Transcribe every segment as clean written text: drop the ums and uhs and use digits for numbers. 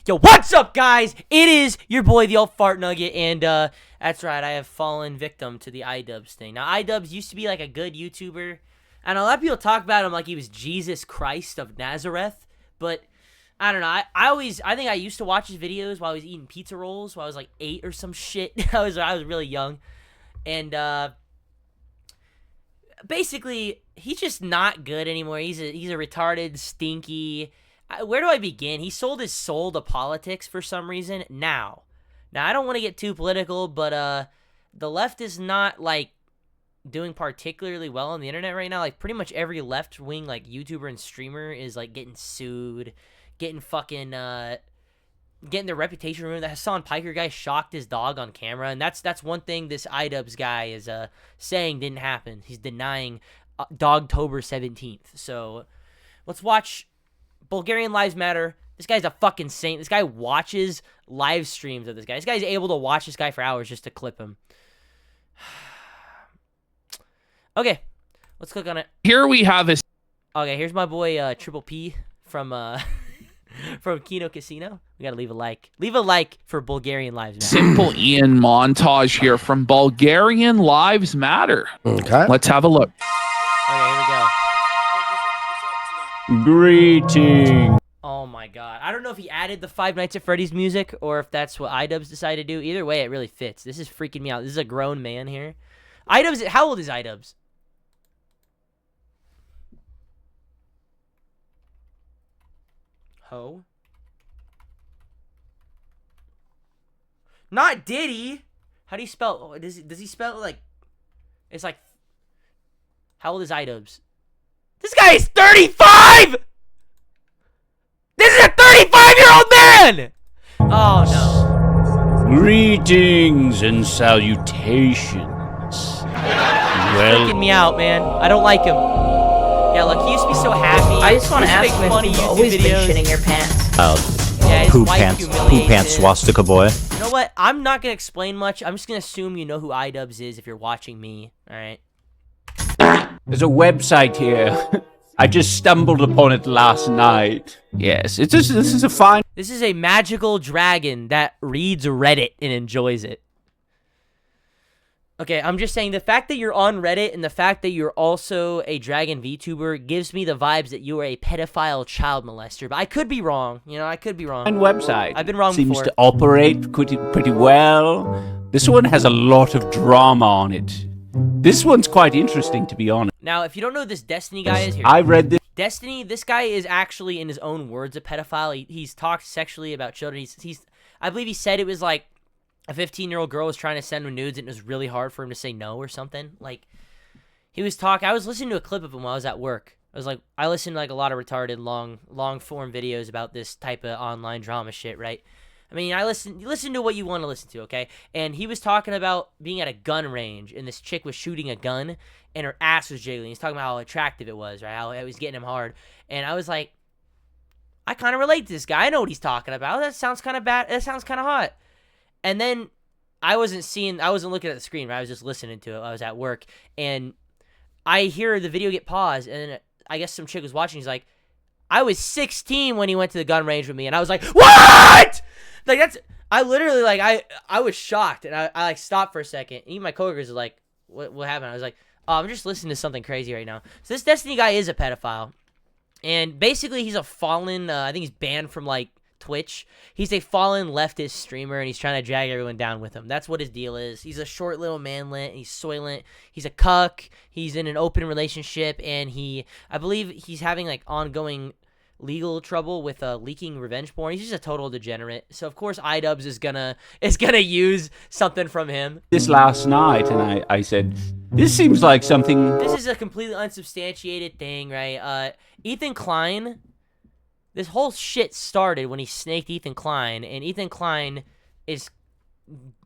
Yo, what's up, guys? It is your boy, the old fart nugget, and that's right, I have fallen victim to the Idubbbz thing. Now, Idubbbz used to be like a good YouTuber, and a lot of people talk about him like he was Jesus Christ of Nazareth, but I don't know. I think I used to watch his videos while I was eating pizza rolls while I was like 8 or some shit. I was really young, and basically he's just not good anymore. He's a retarded, stinky. Where do I begin? He sold his soul to politics for some reason. Now I don't want to get too political, but the left is not like doing particularly well on the internet right now. Like pretty much every left wing like YouTuber and streamer is like getting sued, getting fucking getting their reputation ruined. The Hassan Piker guy shocked his dog on camera, and that's one thing this Idubbbz guy is saying didn't happen. He's denying Dogtober 17th. So let's watch Bulgarian Lives Matter. This guy's a fucking saint. This guy watches live streams of this guy. This guy's able to watch this guy for hours just to clip him. Okay, let's click on it. Here we have this. Okay, here's my boy Triple P from from Kino Casino. We gotta leave a like. Leave a like for Bulgarian Lives Matter. Simple Ian montage here from Bulgarian Lives Matter. Okay. Let's have a look. Okay, here we go. Greetings. Oh my god. I don't know if he added the Five Nights at Freddy's music or if that's what Idubbbz decided to do. Either way, it really fits. This is freaking me out. This is a grown man here. Idubbbz, how old is Idubbbz? Ho? Not Diddy. How do you spell? Does he spell it like? It's like. How old is Idubbbz? This guy is 35. This is a 35-year-old man. Oh no. Greetings and salutations. Well, Freaking me out, man. I don't like him. Yeah, look, he used to be so happy. I just want to ask him if funny you've YouTube always been videos. shitting your pants. Yeah, his Poo wife pants humiliates him. swastika boy. You know what? I'm not gonna explain much. I'm just gonna assume you know who Idubbbz is if you're watching me. All right. there's a website here. I just stumbled upon it last night. Yes, this is a fine. This is a magical dragon that reads Reddit and enjoys it. Okay, I'm just saying the fact that you're on Reddit and the fact that you're also a Dragon VTuber gives me the vibes that you are a pedophile child molester. But I could be wrong. You know, I could be wrong. Website. I've been wrong Seems before. to operate pretty well. This one has a lot of drama on it. This one's quite interesting, to be honest. Now, if you don't know who this Destiny guy is here, I read this. Destiny, this guy is actually, in his own words, a pedophile. He's talked sexually about children. I believe he said it was like a 15-year-old girl was trying to send him nudes and it was really hard for him to say no or something. Like, he was talking. I was listening to a clip of him while I was at work. I listened to like a lot of retarded long form videos about this type of online drama shit, right? I mean, you listen to what you want to listen to, okay? And he was talking about being at a gun range and this chick was shooting a gun and her ass was jiggling. He's talking about how attractive it was, right? How it was getting him hard. And I was like, I kind of relate to this guy. I know what he's talking about. That sounds kind of bad. That sounds kind of hot. And then I wasn't looking at the screen, right? I was just listening to it. I was at work. And I hear the video get paused. And then I guess some chick was watching. He's like, I was 16 when he went to the gun range with me. And I was like, what? Like, I literally, like, I was shocked. And I like, stopped for a second. And even my coworkers are like, what happened? I was like, oh, I'm just listening to something crazy right now. So this Destiny guy is a pedophile. And basically, he's a fallen, I think he's banned from, like, Twitch. He's a fallen leftist streamer, and he's trying to drag everyone down with him. That's what his deal is. He's a short little manlet. He's soylent. He's a cuck. He's in an open relationship, and I believe he's having, like, ongoing legal trouble with leaking revenge porn. He's just a total degenerate. So of course Idubbbz is gonna use something from him. This last night, and I said, this seems like something. This is a completely unsubstantiated thing, right? Ethan Klein. This whole shit started when he snaked Ethan Klein, and Ethan Klein is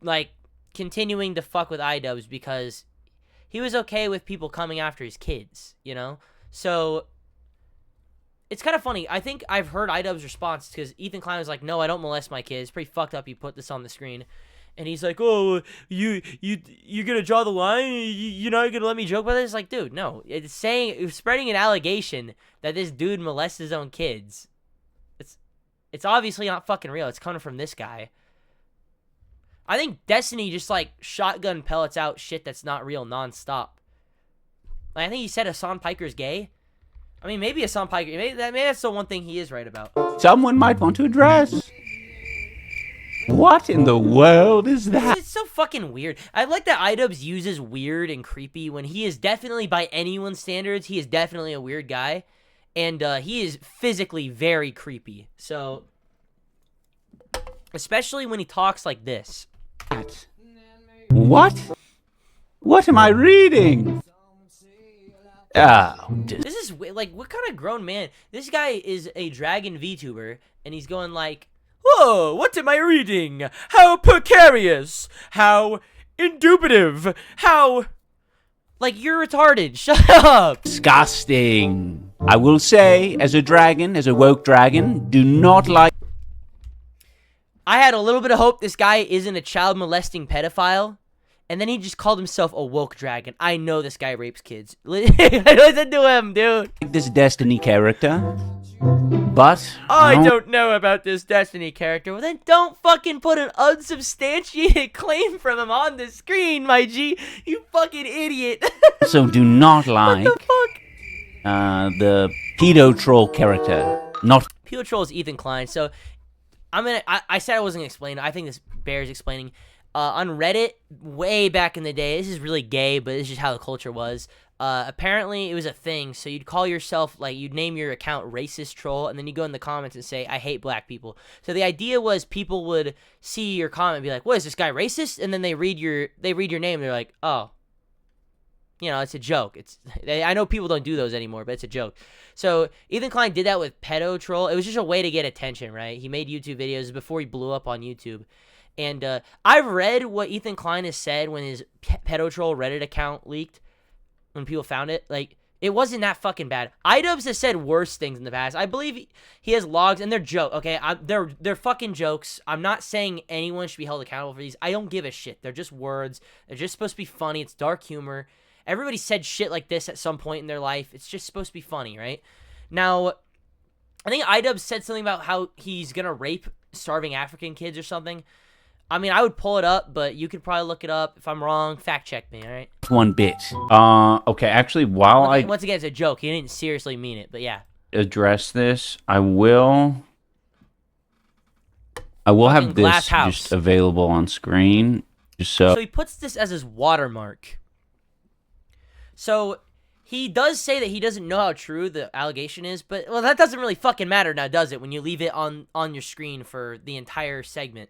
like continuing to fuck with Idubbbz because he was okay with people coming after his kids, you know? So it's kind of funny. I think I've heard Idubbbz's response because Ethan Klein was like, no, I don't molest my kids. It's pretty fucked up you put this on the screen. And he's like, oh, you're going to draw the line? You're not going to let me joke about this? It's like, dude, no. It's spreading an allegation that this dude molests his own kids. It's obviously not fucking real. It's coming from this guy. I think Destiny just, like, shotgun pellets out shit that's not real nonstop. Like, I think he said Hassan Piker's gay. I mean, maybe Hassan Piker... Maybe that's the one thing he is right about. Someone might want to address. What in the world is that? It's so fucking weird. I like that Idubbbz uses weird and creepy when he is definitely, by anyone's standards, he is definitely a weird guy. And he is physically very creepy. So, especially when he talks like this. What? What am I reading? Oh, this is like, what kind of grown man? This guy is a dragon VTuber, and he's going like, "Whoa, what am I reading? How precarious! How indubitative! How..." Like, you're retarded. Shut up! Disgusting. I will say, as a dragon, as a woke dragon, do not like... I had a little bit of hope this guy isn't a child molesting pedophile. And then he just called himself a woke dragon. I know this guy rapes kids. Listen to him, dude. This Destiny character, but... I don't know about this Destiny character. Well, then don't fucking put an unsubstantiated claim from him on the screen, my G. You fucking idiot. So do not like... What the fuck? The pedo troll character. Not... Pedo troll is Ethan Klein. So, I said I wasn't going to explain it. I think this bears explaining. On Reddit, way back in the day, this is really gay, but this is just how the culture was. Apparently, it was a thing, so you'd call yourself, like, you'd name your account Racist Troll, and then you go in the comments and say, "I hate black people." So the idea was people would see your comment and be like, "What, is this guy racist?" And then they read your name, and they're like, "Oh. You know, it's a joke." I know people don't do those anymore, but it's a joke. So Ethan Klein did that with Pedo Troll. It was just a way to get attention, right? He made YouTube videos before he blew up on YouTube. And I've read what Ethan Klein has said when his Pedo Troll Reddit account leaked, when people found it. Like, it wasn't that fucking bad. Idubbbz has said worse things in the past. I believe he has logs, and they're jokes, okay? They're fucking jokes. I'm not saying anyone should be held accountable for these. I don't give a shit. They're just words. They're just supposed to be funny. It's dark humor. Everybody said shit like this at some point in their life. It's just supposed to be funny, right? Now, I think Idubbbz said something about how he's gonna rape starving African kids or something. I mean, I would pull it up, but you could probably look it up. If I'm wrong, fact check me, all right? One bit. Okay, actually, Once again, it's a joke. He didn't seriously mean it, but yeah. Address this, I will have this just available on screen, just so... So he puts this as his watermark. So he does say that he doesn't know how true the allegation is, but, well, that doesn't really fucking matter now, does it, when you leave it on your screen for the entire segment?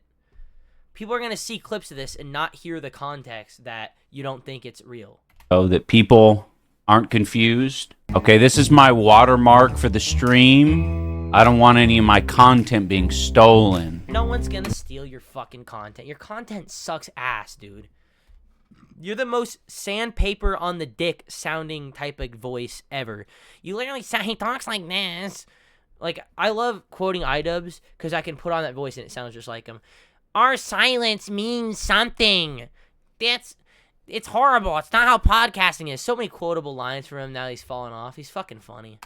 People are going to see clips of this and not hear the context that you don't think it's real. Oh, that people aren't confused. Okay, this is my watermark for the stream. I don't want any of my content being stolen. No one's going to steal your fucking content. Your content sucks ass, dude. You're the most sandpaper on the dick sounding type of voice ever. You literally sound, he talks like this. Like, I love quoting Idubbbz because I can put on that voice and it sounds just like him. Our silence means something. It's horrible. It's not how podcasting is. So many quotable lines from him now he's fallen off. He's fucking funny.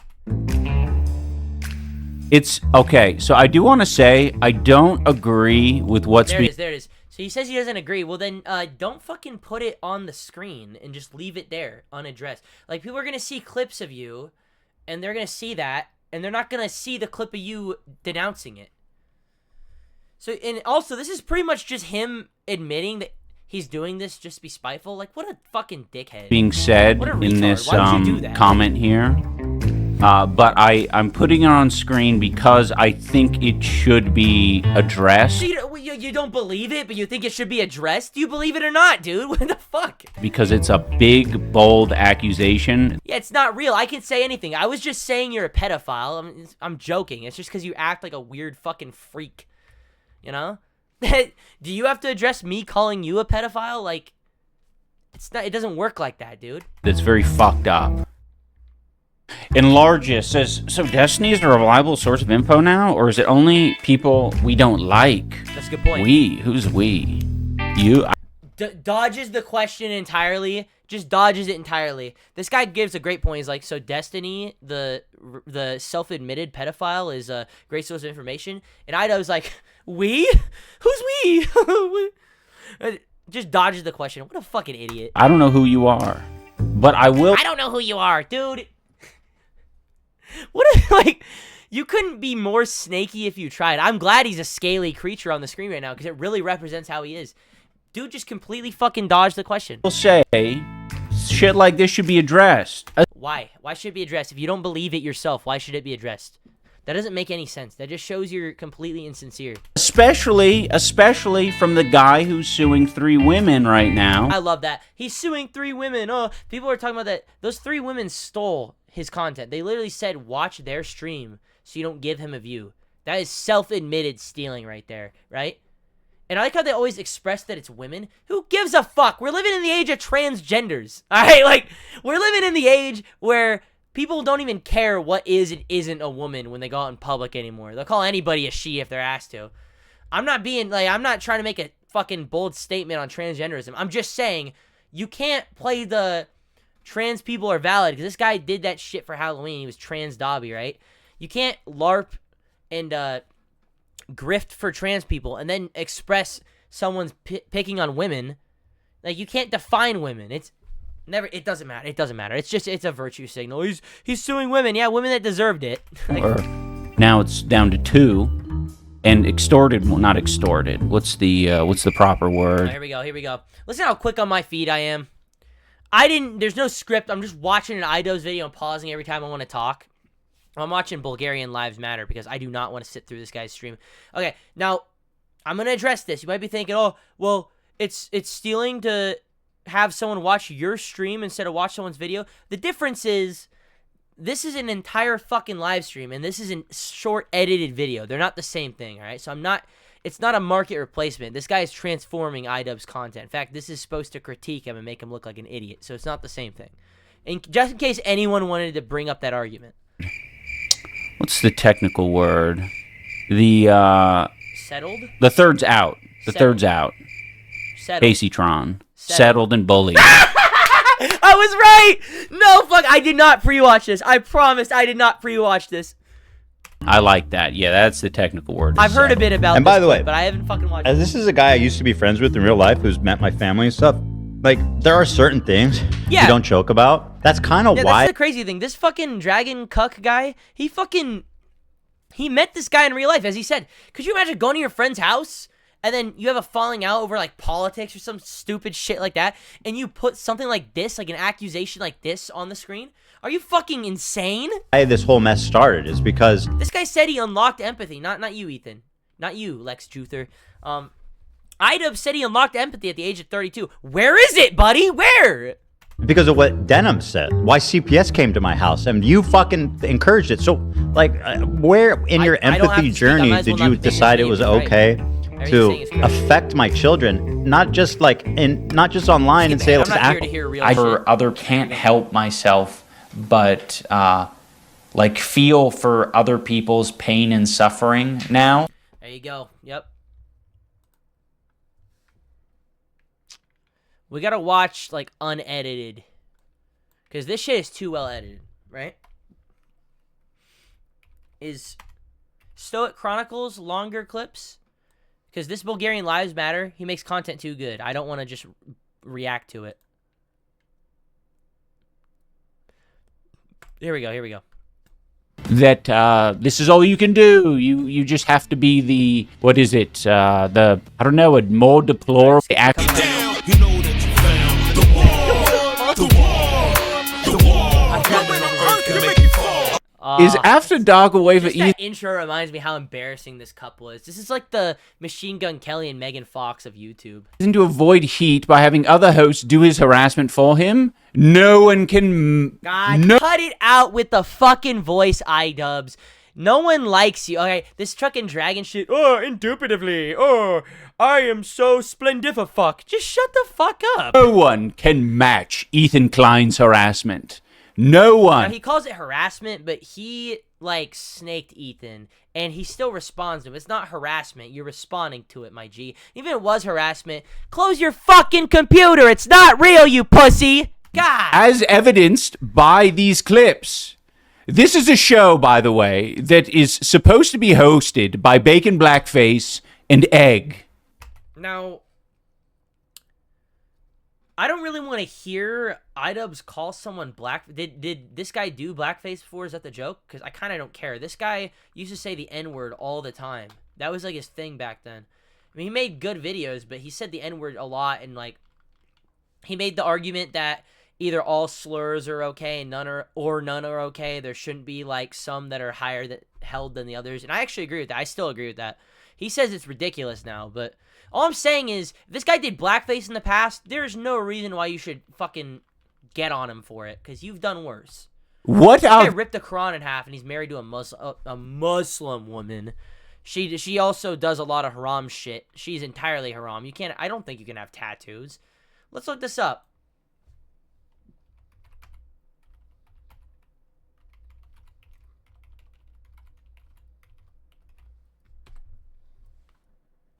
It's, okay, so I do want to say, I don't agree with what's being... There it is. So he says he doesn't agree. Well, then, don't fucking put it on the screen and just leave it there, unaddressed. Like, people are going to see clips of you, and they're going to see that, and they're not going to see the clip of you denouncing it. So, and also, this is pretty much just him admitting that he's doing this just to be spiteful. Like, what a fucking dickhead. Being said in this comment here. But I'm putting it on screen because I think it should be addressed. So you don't believe it, but you think it should be addressed? Do you believe it or not, dude? What the fuck? Because it's a big, bold accusation. Yeah, it's not real. I can say anything. I was just saying you're a pedophile. I'm joking. It's just because you act like a weird fucking freak. You know? Do you have to address me calling you a pedophile? Like, it doesn't work like that, dude. That's very fucked up. Enlarge says, so Destiny is a reliable source of info now? Or is it only people we don't like? That's a good point. We? Who's we? You? dodges the question entirely. Just dodges it entirely. This guy gives a great point. He's like, so Destiny, the self-admitted pedophile, is a great source of information. And Idubbbz like, we? Who's we? Just dodges the question. What a fucking idiot. I don't know who you are, but I will. I don't know who you are, dude. What a, like, you couldn't be more snaky if you tried. I'm glad he's a scaly creature on the screen right now because it really represents how he is. Dude just completely fucking dodged the question. Will say shit like this should be addressed. Why? Why should it be addressed? If you don't believe it yourself, why should it be addressed? That doesn't make any sense. That just shows you're completely insincere. Especially from the guy who's suing 3 women right now. I love that. He's suing 3 women. Oh, people are talking about that. Those 3 women stole his content. They literally said, watch their stream so you don't give him a view. That is self-admitted stealing right there, right? And I like how they always express that it's women. Who gives a fuck? We're living in the age of transgenders. All right? Like, we're living in the age where people don't even care what is and isn't a woman when they go out in public anymore. They'll call anybody a she if they're asked to. I'm not trying to make a fucking bold statement on transgenderism. I'm just saying you can't play the trans people are valid because this guy did that shit for Halloween. He was trans Dobby, right? You can't LARP and grift for trans people and then express someone's picking on women. Like, you can't define women. It doesn't matter. It doesn't matter. It's a virtue signal. He's suing women. Yeah, women that deserved it. Like, now it's down to 2 and extorted. Well, not extorted. What's the proper word? Here we go. Listen how quick on my feed I am. There's no script. I'm just watching an Idubbbz video and pausing every time I want to talk. I'm watching Bulgarian Lives Matter because I do not want to sit through this guy's stream. Okay, now, I'm going to address this. You might be thinking, oh, well, it's stealing to have someone watch your stream instead of watch someone's video. The difference is, this is an entire fucking live stream, and this is a short edited video. They're not the same thing, all right? So it's not a market replacement. This guy is transforming Idubbbz content. In fact, this is supposed to critique him and make him look like an idiot. So it's not the same thing. And just in case anyone wanted to bring up that argument. What's the technical word? The settled? The third's out. The third's out. Settled. Caseytron. Settled and bullied. I was right! No, fuck, I did not pre-watch this. I promised I did not pre-watch this. I like that. Yeah, that's the technical word. I've heard a bit about and this, by the way, but I haven't fucking watched it. This is a guy I used to be friends with in real life who's met my family and stuff. Like, there are certain things you don't joke about. That's kind of why. That's the crazy thing. This fucking dragon cuck guy, he met this guy in real life, as he said. Could you imagine going to your friend's house and then you have a falling out over, like, politics or some stupid shit like that, and you put something like this, like an accusation like this on the screen? Are you fucking insane? Why this whole mess started is because this guy said he unlocked empathy. Not you, Ethan. Not you, Lex Juther. Idubbbz said he unlocked empathy at the age of 32. Where is it, buddy? Where? Because of what Denim said. Why CPS came to my house and you fucking encouraged it. So, like, where in your empathy journey did you decide it was okay to affect my children? Not just like not just online and say I'm not here to hear real shit. Can't help myself but like feel for other people's pain and suffering now. There you go. Yep. We gotta watch, like, unedited. Because this shit is too well edited, right? Is Stoic Chronicles longer clips? Because this Bulgarian Lives Matter, he makes content too good. I don't want to just react to it. Here we go. That this is all you can do. You just have to be the, what is it? I don't know, a more deplorable action. You know that you found the wall. Coming on earth can make you fall. Is After Dark a way for that intro reminds me how embarrassing this couple is. This is like the Machine Gun Kelly and Megan Fox of YouTube. To avoid heat by having other hosts do his harassment for him? No one can... Cut it out with the fucking voice, Idubbbz. No one likes you. Okay, this trucking dragon shit. Oh, indubitably. Oh, I am so splendififuck. Just shut the fuck up. No one can match Ethan Klein's harassment. No one. Now, he calls it harassment, but he like snaked Ethan, and he still responds to him. It's not harassment. You're responding to it, my G. Even if it was harassment, close your fucking computer. It's not real, you pussy. God. As evidenced by these clips. This is a show, by the way, that is supposed to be hosted by Bacon Blackface and Egg. Now, I don't really want to hear Idubbbz call someone black. Did this guy do blackface before? Is that the joke? Because I kind of don't care. This guy used to say the N-word all the time. That was like his thing back then. I mean, he made good videos, but he said the N-word a lot, and like, he made the argument that either all slurs are okay and none are okay. There shouldn't be like some that are higher held than the others. And I actually agree with that. I still agree with that. He says it's ridiculous now, but all I'm saying is if this guy did blackface in the past, there's no reason why you should fucking get on him for it, because you've done worse. What? This guy ripped the Quran in half, and he's married to a Muslim woman. She also does a lot of haram shit. She's entirely haram. I don't think you can have tattoos. Let's look this up.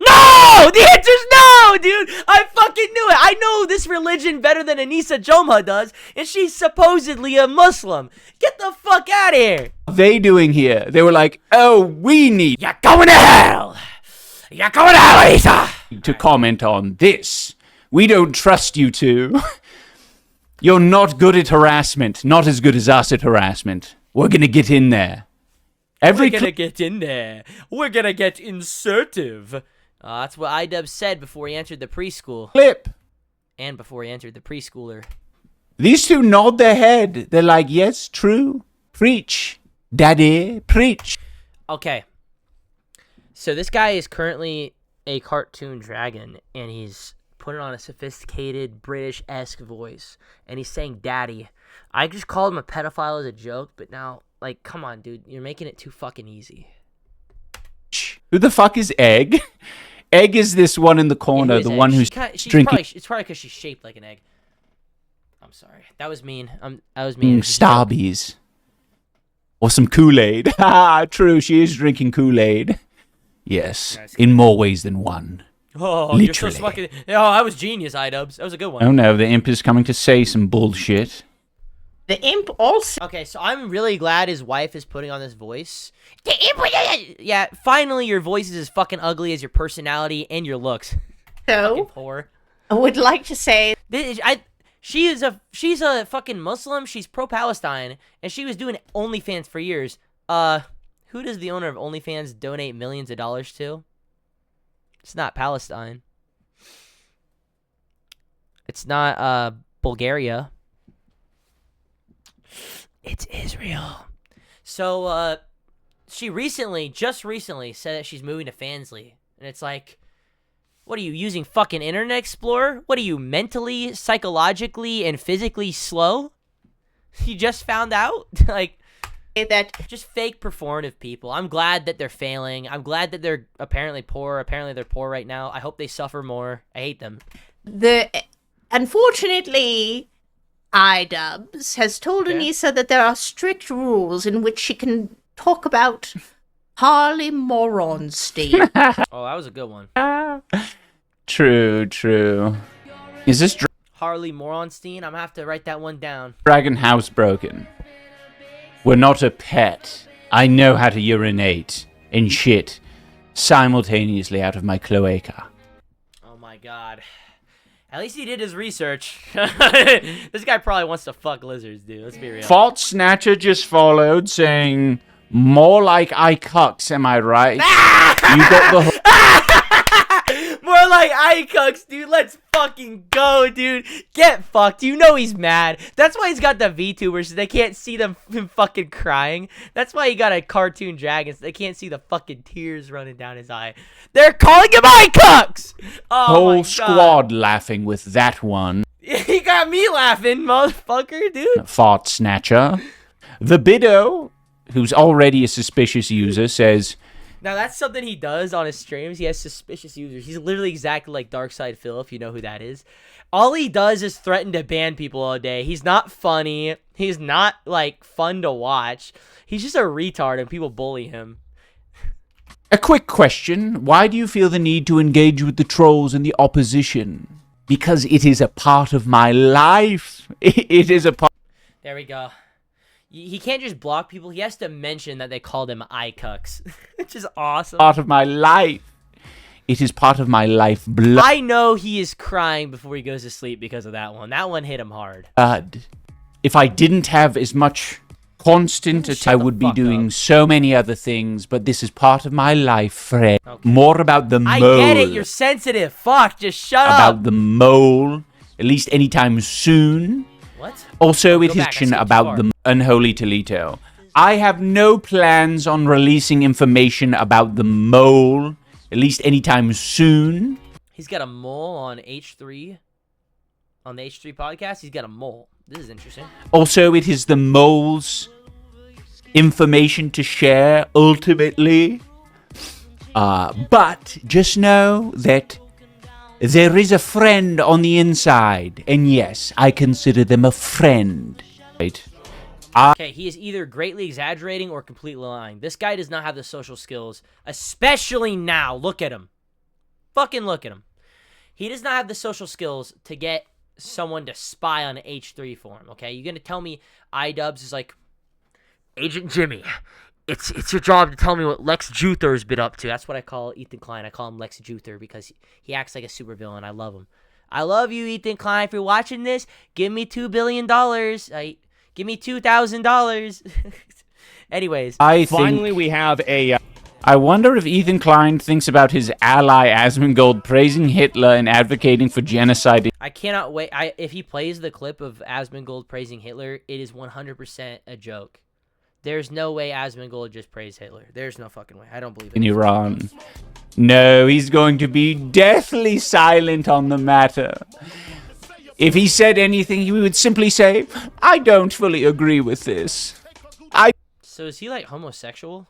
No! The answer's no, dude! I fucking knew it! I know this religion better than Anissa Joma does, and she's supposedly a Muslim. Get the fuck out of here! What are they doing here? They were like, oh, we need You're going to hell! You're going to hell, Anissa! to comment on this. We don't trust you to. You're not good at harassment. Not as good as us at harassment. We're gonna get in there. We're gonna get in there. We're gonna get insertive. That's what Idubbbz said before he entered the preschool. Clip. And before he entered the preschooler. These two nod their head. They're like, yes, true. Preach. Daddy, preach. Okay. So this guy is currently a cartoon dragon, and he's putting on a sophisticated British-esque voice, and he's saying daddy. I just called him a pedophile as a joke, but now, like, come on, dude. You're making it too fucking easy. Who the fuck is Egg? Egg is this one in the corner, Yeah, the Egg? one who's drinking It's probably because she's shaped like an egg. I'm sorry. That was mean. That was mean. Starbies. Or some Kool-Aid. Ah, true, she is drinking Kool-Aid. Yes, in more ways than one. Oh, literally. You're so fucking... Oh, that was genius, Idubbbz. That was a good one. Oh no, the imp is coming to say some bullshit. The imp also... Okay, so I'm really glad his wife is putting on this voice. The imp... Yeah, finally your voice is as fucking ugly as your personality and your looks. Fucking poor. I would like to say... She's a fucking Muslim. She's pro-Palestine, and she was doing OnlyFans for years. Who does the owner of OnlyFans donate millions of dollars to? It's not Palestine. It's not Bulgaria. It's Israel. So she just recently said that she's moving to Fansly, and it's like, what are you using, fucking Internet Explorer? What are you, mentally, psychologically, and physically slow? You just found out? Like, that just fake performative people. I'm glad that they're failing. I'm glad that they're apparently poor. Apparently they're poor right now. I hope they suffer more. I hate them. Unfortunately, Idubbbz has told Anissa that there are strict rules in which she can talk about Harley Moronstein. Oh, that was a good one. True. Is this Harley Moronstein? I'm gonna have to write that one down. Dragon Housebroken? We're not a pet. I know how to urinate and shit simultaneously out of my cloaca. Oh my god. At least he did his research. This guy probably wants to fuck lizards, dude. Let's be real. Fault Snatcher just followed saying, more like I cucks, am I right? You got the... More like Icucks, dude. Let's fucking go, dude. Get fucked. You know he's mad. That's why he's got the VTubers, so they can't see him fucking crying. That's why he got a cartoon dragon, so they can't see the fucking tears running down his eye. They're calling him Icucks! Oh, whole squad laughing with that one. He got me laughing, motherfucker, dude. Fart Snatcher. The Biddo, who's already a suspicious user, says, Now that's something he does on his streams. He has suspicious users. He's literally exactly like Darkside Phil, if you know who that is. All he does is threaten to ban people all day. He's not funny. He's not like fun to watch. He's just a retard and people bully him. A quick question. Why do you feel the need to engage with the trolls and the opposition? Because it is a part of my life. It is a part. There we go. He can't just block people. He has to mention that they called him iCucks, which is awesome. Part of my life. It is part of my life blood. I know he is crying before he goes to sleep because of that one. That one hit him hard. If I didn't have as much constant, I would be doing so many other things, but this is part of my life, Fred. Okay. More about the mole. I get it. You're sensitive. Fuck. Just shut up. About the mole, at least anytime soon. What? Also, it is about the unholy Toledo. I have no plans on releasing information about the mole, at least anytime soon. He's got a mole on H3. On the H3 podcast, he's got a mole. This is interesting. Also, it is the mole's information to share, ultimately. But just know that there is a friend on the inside. And yes, I consider them a friend. Right? Okay, he is either greatly exaggerating or completely lying. This guy does not have the social skills, especially now. Look at him. Fucking look at him. He does not have the social skills to get someone to spy on H3 for him, okay? You're going to tell me Idubbbz is like, Agent Jimmy, it's your job to tell me what Lex Luthor's been up to. That's what I call Ethan Klein. I call him Lex Luthor because he acts like a supervillain. I love him. I love you, Ethan Klein. If you're watching this, give me $2 billion. Give me $2,000. Anyways. Finally, we have a... I wonder if Ethan Klein thinks about his ally Asmongold praising Hitler and advocating for genocide. I cannot wait. If he plays the clip of Asmongold praising Hitler, it is 100% a joke. There's no way Asmongold just praised Hitler. There's no fucking way. I don't believe it. In Iran. No, he's going to be deathly silent on the matter. If he said anything, he would simply say, I don't fully agree with this. So is he like homosexual?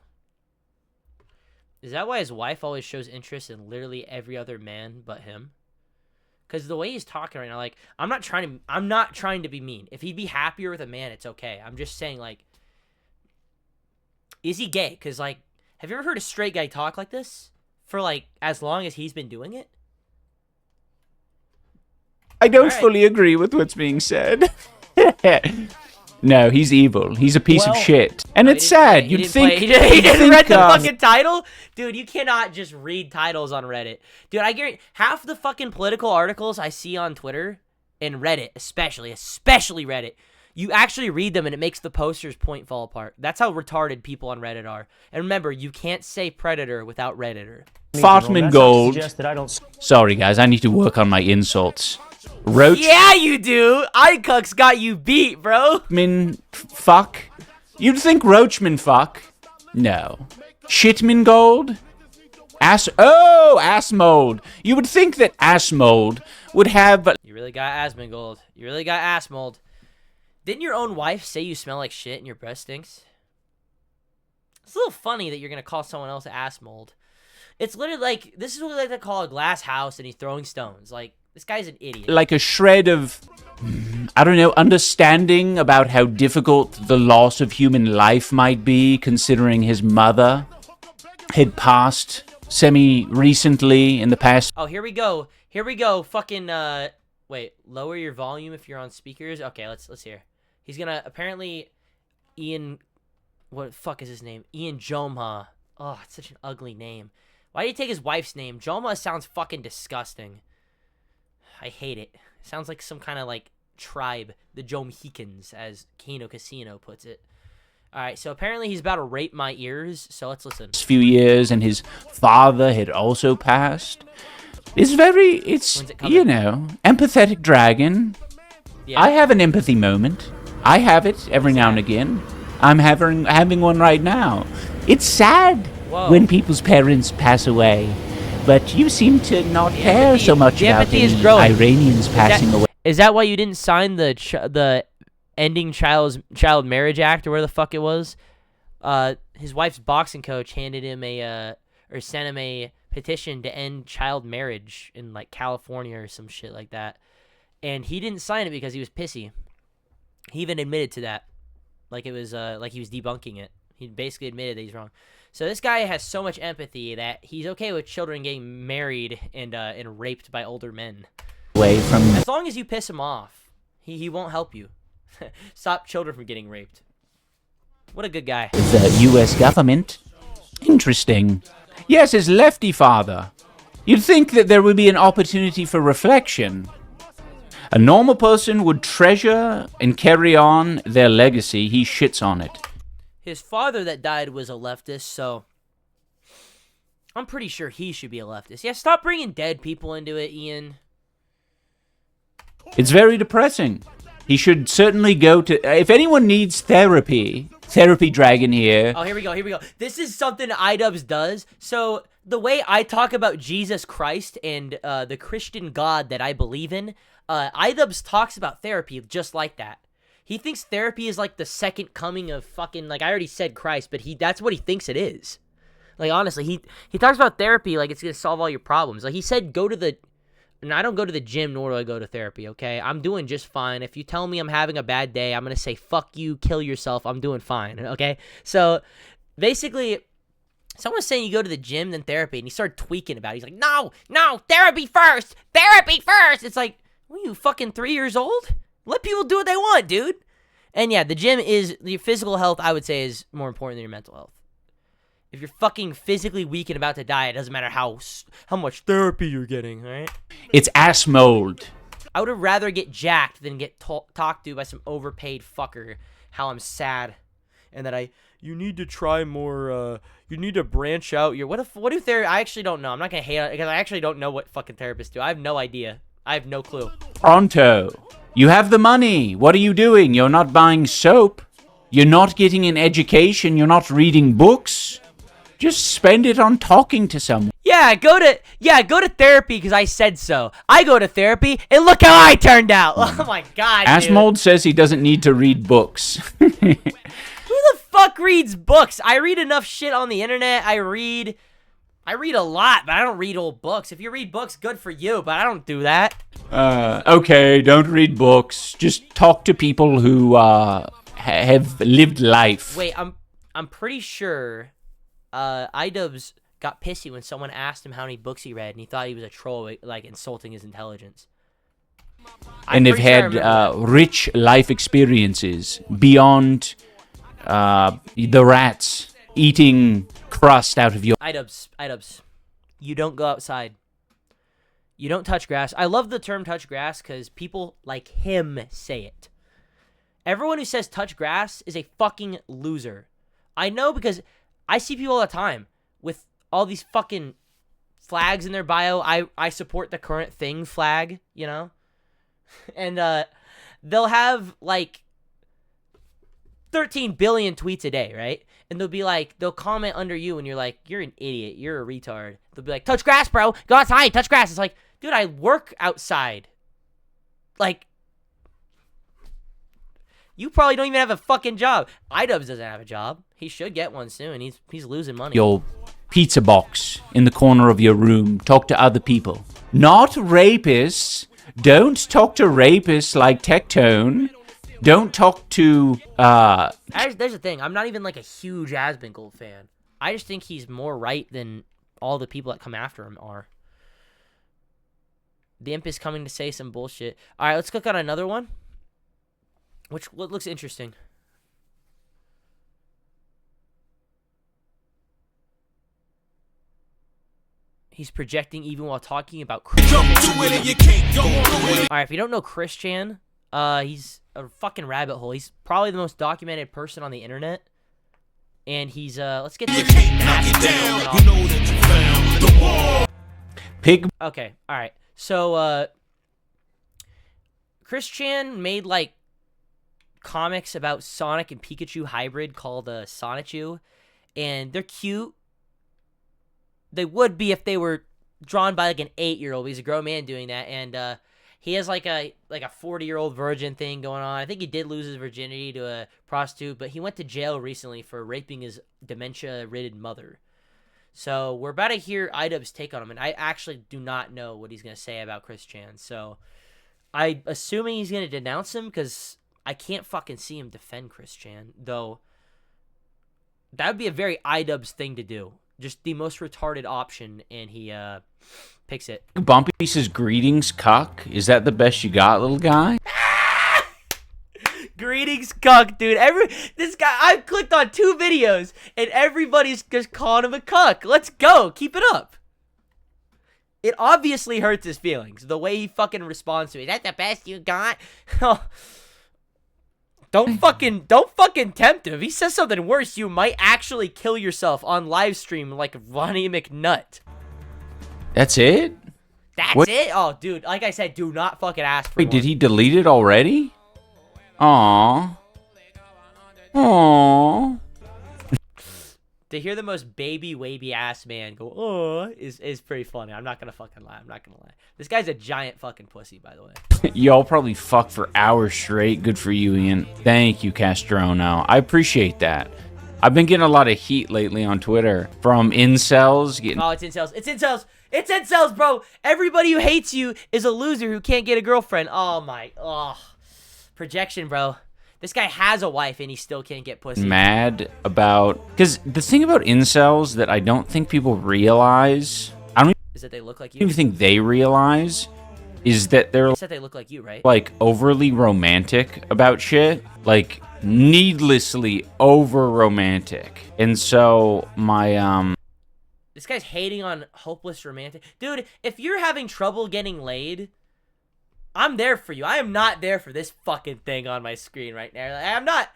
Is that why his wife always shows interest in literally every other man but him? Because the way he's talking right now, like, I'm not trying to be mean. If he'd be happier with a man, it's okay. I'm just saying, like, is he gay? Because, like, have you ever heard a straight guy talk like this for, like, as long as he's been doing it? I don't fully agree with what's being said. No, he's evil. He's a piece of shit. And it's sad. You'd think... He didn't read the fucking title? Dude, you cannot just read titles on Reddit. Dude, I guarantee half the fucking political articles I see on Twitter, and Reddit especially Reddit, you actually read them and it makes the poster's point fall apart. That's how retarded people on Reddit are. And remember, you can't say Predator without Redditor. Fartman Gold. Sorry, guys. I need to work on my insults. Roach. Yeah, you do. iCucks got you beat, bro. Fuck. You'd think Roachman fuck. No. Shitman Gold? Ass mold. You would think that ass mold would have... You really got Asmongold. You really got ass mold. Didn't your own wife say you smell like shit and your breath stinks? It's a little funny that you're going to call someone else ass mold. It's literally like... This is what we like to call a glass house and he's throwing stones. Like... This guy's an idiot. Like a shred of, I don't know, understanding about how difficult the loss of human life might be, considering his mother had passed semi-recently in the past. Oh, here we go. Here we go. Fucking, wait, lower your volume if you're on speakers. Okay, let's hear. He's gonna, apparently, what the fuck is his name? Ian Joma. Oh, it's such an ugly name. Why did he take his wife's name? Joma sounds fucking disgusting. I hate it. It sounds like some kind of, like, tribe. The Jomehicans, as Kano Casino puts it. Alright, so apparently he's about to rape my ears, so let's listen. Few years, and his father had also passed. It's you know, empathetic dragon. Yeah. I have an empathy moment. I have it every now and again. I'm having one right now. It's sad when people's parents pass away. But you seem to not care so much about the Iranians passing away. Is that why you didn't sign the Ending Child Marriage Act or where the fuck it was? his wife's boxing coach handed him or sent him a petition to end child marriage in like California or some shit like that, and he didn't sign it because he was pissy. He even admitted to that, like it was like he was debunking it. He basically admitted that he's wrong. So this guy has so much empathy that he's okay with children getting married and raped by older men. Away from as long as you piss him off, he won't help you. Stop children from getting raped. What a good guy. the U.S. government. Interesting. Yes, his lefty father. You'd think that there would be an opportunity for reflection. A normal person would treasure and carry on their legacy. He shits on it. His father that died was a leftist, so I'm pretty sure he should be a leftist. Yeah, stop bringing dead people into it, Ian. It's very depressing. He should certainly go to... If anyone needs therapy Dragon here. Oh, here we go. This is something Idubbbz does. So the way I talk about Jesus Christ and the Christian God that I believe in, Idubbbz talks about therapy just like that. He thinks therapy is like the second coming of fucking, like I already said Christ, but that's what he thinks it is. Like honestly, he talks about therapy like it's gonna solve all your problems. Like he said, and I don't go to the gym, nor do I go to therapy, okay? I'm doing just fine. If you tell me I'm having a bad day, I'm going to say, fuck you, kill yourself. I'm doing fine, okay? So, basically, someone's saying you go to the gym, then therapy, and he started tweaking about it. He's like, no, therapy first! Therapy first! It's like, what are you, fucking 3 years old? Let people do what they want, dude. And yeah, the gym is, your physical health, I would say, is more important than your mental health. If you're fucking physically weak and about to die, it doesn't matter how much therapy you're getting, all right? It's ass mold. I would have rather get jacked than get talked to by some overpaid fucker how I'm sad and that you need to try more, you need to branch out your... What if I actually don't know. I'm not going to hate on it because I actually don't know what fucking therapists do. I have no idea. I have no clue. Pronto. You have the money. What are you doing? You're not buying soap. You're not getting an education. You're not reading books. Just spend it on talking to someone. Yeah, go to therapy because I said so. I go to therapy and look how I turned out. Oh my god, Ashmold says he doesn't need to read books. Who the fuck reads books? I read enough shit on the internet. I read a lot, but I don't read old books. If you read books, good for you, but I don't do that. Okay, don't read books. Just talk to people who have lived life. Wait, I'm pretty sure Idubbbz got pissy when someone asked him how many books he read, and he thought he was a troll, like insulting his intelligence. And they've had rich life experiences beyond the rats eating crust out of your... Idubbbz, you don't go outside. You don't touch grass. I love the term touch grass because people like him say it. Everyone who says touch grass is a fucking loser. I know because... I see people all the time with all these fucking flags in their bio. I support the current thing flag, you know? And they'll have like 13 billion tweets a day, right? And they'll comment under you and you're like, you're an idiot. You're a retard. They'll be like, touch grass, bro. Go outside, touch grass. It's like, dude, I work outside. Like, you probably don't even have a fucking job. Idubbbz doesn't have a job. He should get one soon. He's losing money. Your pizza box in the corner of your room. Talk to other people. Not rapists. Don't talk to rapists like Tectone. Don't talk to... There's the thing. I'm not even like a huge Asmongold fan. I just think he's more right than all the people that come after him are. The imp is coming to say some bullshit. All right, let's click on another one. What looks interesting. He's projecting even while talking about Christian. Alright, if you don't know Christian, he's a fucking rabbit hole. He's probably the most documented person on the internet. And he's, let's get this. Pig. Okay, alright. So, Christian made, like, comics about Sonic and Pikachu hybrid called Sonichu. And they're cute. They would be if they were drawn by like an 8-year-old. He's a grown man doing that, and he has like a 40-year-old virgin thing going on. I think he did lose his virginity to a prostitute, but he went to jail recently for raping his dementia-ridden mother. So we're about to hear Idubbbz' take on him, and I actually do not know what he's going to say about Chris Chan. So I'm assuming he's going to denounce him because I can't fucking see him defend Chris Chan, though that would be a very Idubbbz thing to do. Just the most retarded option, and he picks it. Bumpy says, greetings, cuck. Is that the best you got, little guy? Greetings, cuck, dude. This guy, I've clicked on 2 videos, and everybody's just calling him a cuck. Let's go. Keep it up. It obviously hurts his feelings, the way he fucking responds to it. Is that the best you got? Don't fucking tempt him. If he says something worse, you might actually kill yourself on live stream like Ronnie McNutt. That's it? That's it? Oh, dude, like I said, do not fucking ask for Wait, one. did he delete it already? Aww. Aww. To hear the most baby ass man go, oh, is pretty funny. I'm not gonna fucking lie. I'm not gonna lie. This guy's a giant fucking pussy, by the way. Y'all probably fuck for hours straight. Good for you, Ian. Thank you, Castrono. I appreciate that. I've been getting a lot of heat lately on Twitter from incels. Oh, it's incels. It's incels. It's incels, bro. Everybody who hates you is a loser who can't get a girlfriend. Oh, projection, bro. This guy has a wife and he still can't get pussy. Mad about, because the thing about incels that I don't think people realize, is that they look like you. even think they realize, is that they're You said they look like you, right? like overly romantic about shit, like needlessly over romantic. And so my this guy's hating on hopeless romantic. Dude, if you're having trouble getting laid, I'm there for you. I am not there for this fucking thing on my screen right now. Like,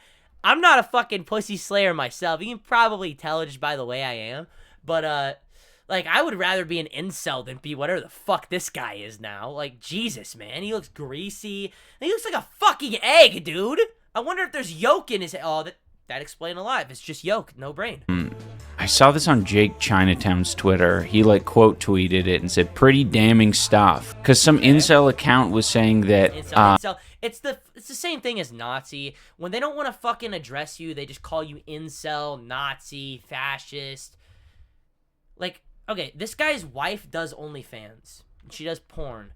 I'm not a fucking pussy slayer myself. You can probably tell just by the way I am. But, like, I would rather be an incel than be whatever the fuck this guy is now. Like, Jesus, man. He looks greasy. He looks like a fucking egg, dude. I wonder if there's yolk in his head. Oh, that explains a lot. If it's just yolk, no brain. I saw this on Jake Chinatown's Twitter. He like quote tweeted it and said pretty damning stuff, because some incel account was saying that incel. It's the same thing as Nazi. When they don't want to fucking address you, they just call you incel, Nazi, fascist. Like, okay, this guy's wife does OnlyFans. She does porn.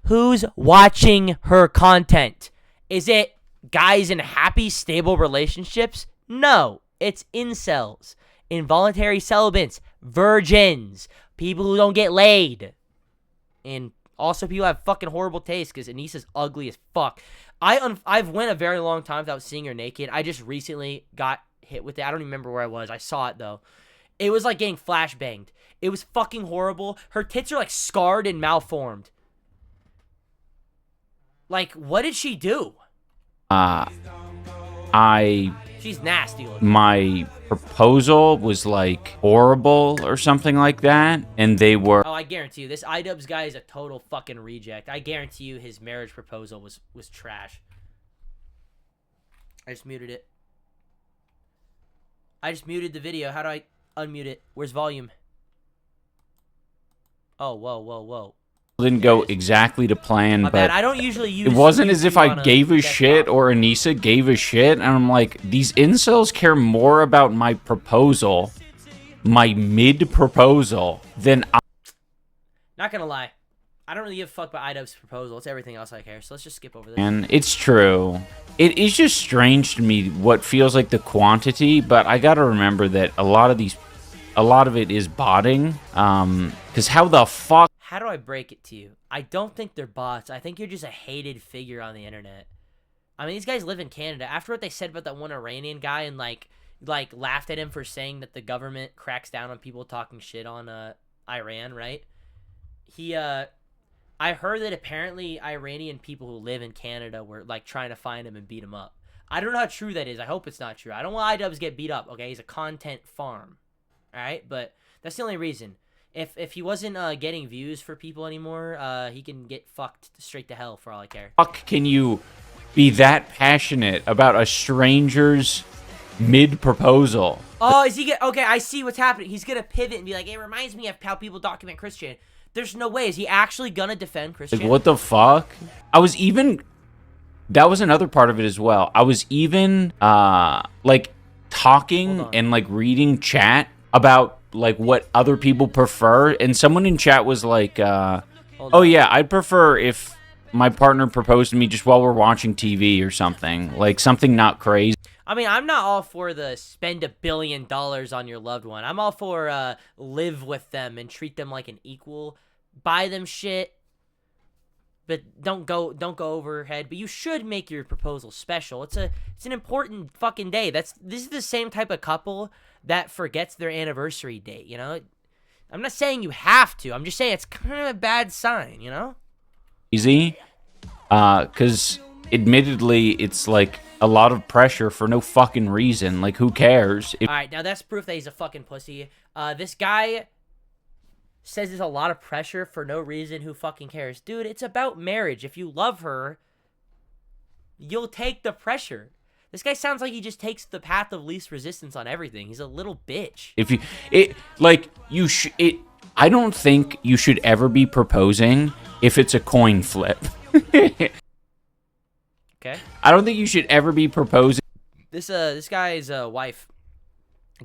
Who's watching her content? Is it guys in happy, stable relationships? No. It's incels, involuntary celibates, virgins, people who don't get laid. And also people have fucking horrible taste because Anissa's ugly as fuck. I've went a very long time without seeing her naked. I just recently got hit with it. I don't even remember where I was. I saw it, though. It was like getting flashbanged. It was fucking horrible. Her tits are like scarred and malformed. Like, what did she do? She's nasty looking. My proposal was like horrible or something like that, and they were. Oh, I guarantee you, this Idubbbz guy is a total fucking reject. I guarantee you, his marriage proposal was trash. I just muted it. I just muted the video. How do I unmute it? Where's volume? Oh, whoa. Didn't go exactly to plan, My but bad. I don't usually use. it wasn't as if I gave a desktop. shit or Anissa gave a shit, and I'm like, these incels care more about my proposal, my mid-proposal, than I. Not gonna lie, I don't really give a fuck about Idubbbz's proposal. It's everything else I care. So let's just skip over this. And it's true. It is just strange to me what feels like the quantity, but I gotta remember that a lot of it is botting. Because how the fuck? How do I break it to you? I don't think they're bots. I think you're just a hated figure on the internet. I mean, these guys live in Canada. After what they said about that one Iranian guy and like laughed at him for saying that the government cracks down on people talking shit on Iran, right? I heard that apparently Iranian people who live in Canada were like trying to find him and beat him up. I don't know how true that is. I hope it's not true. I don't want Idubbbz to get beat up. Okay, he's a content farm. All right, but that's the only reason. If he wasn't getting views for people anymore, he can get fucked straight to hell for all I care. Fuck can you be that passionate about a stranger's mid-proposal. Oh, is he okay, I see what's happening. He's gonna pivot and be like, it reminds me of how people document Christian. There's no way. Is he actually gonna defend Christian? Like, what the fuck? That was another part of it as well. I was even, like, talking and, like, reading chat about, like, what other people prefer. And someone in chat was like, oh, yeah, I'd prefer if my partner proposed to me just while we're watching TV or something. Like, something not crazy. I mean, I'm not all for the spend $1 billion on your loved one. I'm all for live with them and treat them like an equal. Buy them shit, but don't go overhead. But you should make your proposal special. It's an important fucking day. This is the same type of couple that forgets their anniversary date, you know? I'm not saying you have to. I'm just saying it's kind of a bad sign, you know? Easy. Because admittedly, it's like a lot of pressure for no fucking reason. Like, who cares? All right, now that's proof that he's a fucking pussy. This guy says there's a lot of pressure for no reason. Who fucking cares? Dude, it's about marriage. If you love her, you'll take the pressure. This guy sounds like he just takes the path of least resistance on everything. He's a little bitch. I don't think you should ever be proposing if it's a coin flip. Okay. I don't think you should ever be proposing. This guy's wife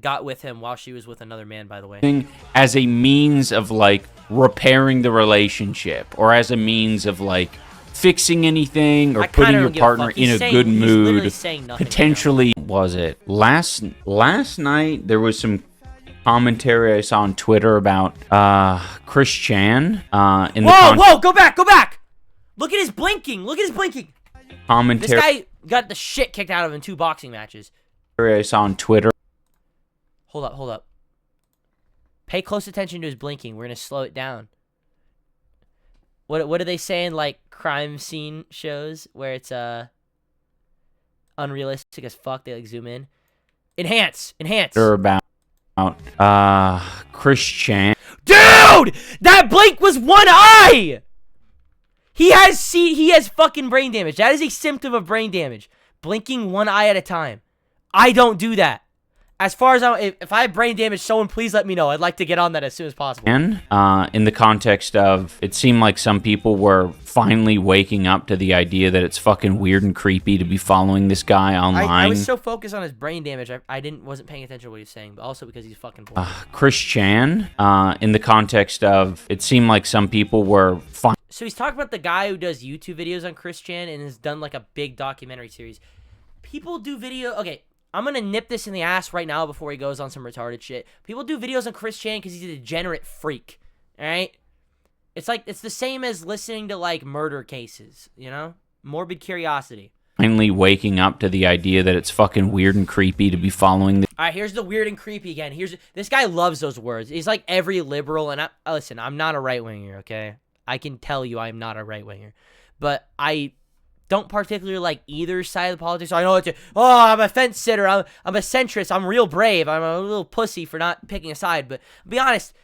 got with him while she was with another man, by the way. As a means of, like, repairing the relationship, or as a means of, like, fixing anything, or putting your partner in a good mood. Potentially, was it last night? There was some commentary I saw on Twitter about Chris Chan. Whoa! Go back! Look at his blinking. Commentary. This guy got the shit kicked out of him in 2 boxing matches. I saw on Twitter. Hold up. Pay close attention to his blinking. We're gonna slow it down. What do they say in, like, crime scene shows where it's unrealistic as fuck? They, like, zoom in. Enhance. They're about Chris Chan. Dude, that blink was one eye. He has fucking brain damage. That is a symptom of brain damage. Blinking one eye at a time. I don't do that. As far as if I have brain damage, someone please let me know. I'd like to get on that as soon as possible. And in the context of, it seemed like some people were finally waking up to the idea that it's fucking weird and creepy to be following this guy online. I was so focused on his brain damage, I wasn't paying attention to what he was saying, but also because he's fucking boring. Chris Chan, in the context of, it seemed like some people were So he's talking about the guy who does YouTube videos on Chris Chan and has done, like, a big documentary series. People do video. Okay. I'm going to nip this in the ass right now before he goes on some retarded shit. People do videos on Chris Chan because he's a degenerate freak, all right? It's like, it's the same as listening to, like, murder cases, you know? Morbid curiosity. Finally waking up to the idea that it's fucking weird and creepy to be following the... All right, here's the weird and creepy again. This guy loves those words. He's like every liberal, and listen, I'm not a right-winger, okay? I can tell you I'm not a right-winger. But I don't particularly like either side of the politics. I know I'm a fence sitter. I'm a centrist. I'm real brave. I'm a little pussy for not picking a side. But to be honest,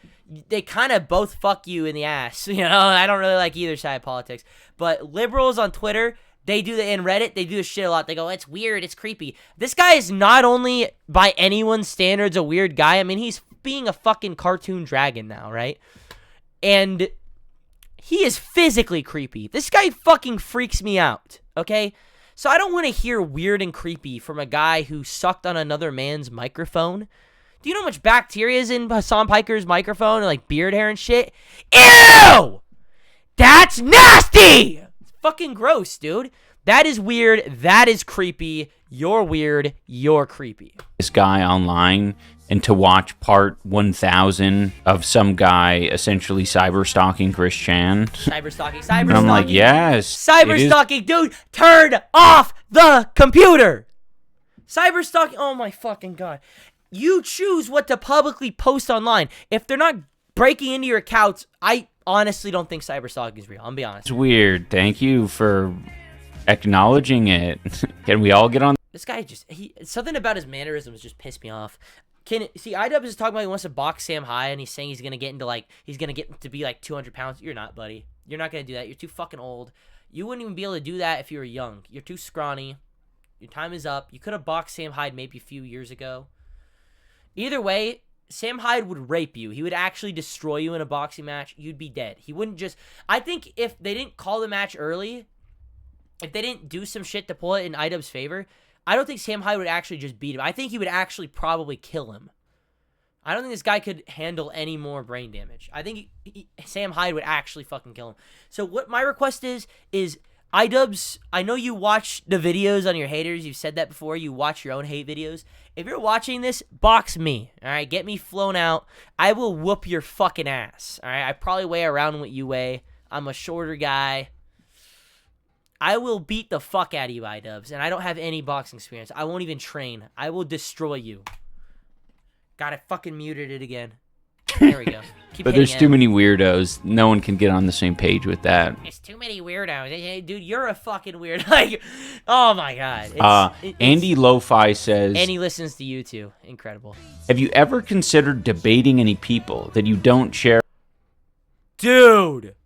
they kind of both fuck you in the ass. You know, I don't really like either side of politics. But liberals on Twitter, in Reddit, they do this shit a lot. They go, it's weird, it's creepy. This guy is not only, by anyone's standards, a weird guy. I mean, he's being a fucking cartoon dragon now, right? And he is physically creepy. This guy fucking freaks me out, okay? So I don't want to hear weird and creepy from a guy who sucked on another man's microphone. Do you know how much bacteria is in Hassan Piker's microphone and, like, beard hair and shit? Ew! That's nasty! It's fucking gross, dude. That is weird. That is creepy. You're weird. You're creepy. This guy online, and to watch part 1000 of some guy essentially cyber-stalking Chris Chan. Cyber-stalking. And I'm like, yes. Cyber-stalking, dude, turn off the computer. Cyber-stalking, oh my fucking God. You choose what to publicly post online. If they're not breaking into your accounts, I honestly don't think cyber-stalking is real. I'll be honest. It's weird. Thank you for acknowledging it. Can we all get on? This guy something about his mannerisms just pissed me off. Idubbbz is talking about he wants to box Sam High, and he's saying he's gonna get to be like 200 pounds. You're not, buddy. You're not gonna do that. You're too fucking old. You wouldn't even be able to do that if you were young. You're too scrawny. Your time is up. You could have boxed Sam Hyde maybe a few years ago. Either way, Sam Hyde would rape you. He would actually destroy you in a boxing match. You'd be dead. He wouldn't just... I think if they didn't call the match early, if they didn't do some shit to pull it in Idubb's favor, I don't think Sam Hyde would actually just beat him. I think he would actually probably kill him. I don't think this guy could handle any more brain damage. I think Sam Hyde would actually fucking kill him. So what my request is Idubbbz, I know you watch the videos on your haters. You've said that before. You watch your own hate videos. If you're watching this, box me, all right? Get me flown out. I will whoop your fucking ass, all right? I probably weigh around what you weigh. I'm a shorter guy. I will beat the fuck out of you, Idubbbz, and I don't have any boxing experience. I won't even train. I will destroy you. God, I fucking muted it again. There we go. But there's too many weirdos. No one can get on the same page with that. It's too many weirdos. Hey, dude, you're a fucking weird. Like, oh my god. Andy Lo-Fi says... And he listens to you too. Incredible. Have you ever considered debating any people that you don't share? Dude!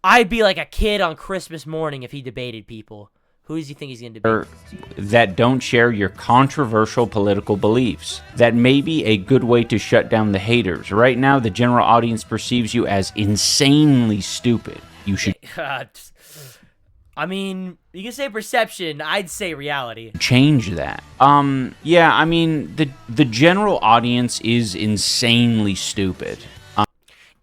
I'd be like a kid on Christmas morning if he debated people. Who does he think he's going to debate? That don't share your controversial political beliefs. That may be a good way to shut down the haters. Right now, the general audience perceives you as insanely stupid. You should... I mean, you can say perception. I'd say reality. Change that. Yeah, I mean, the general audience is insanely stupid.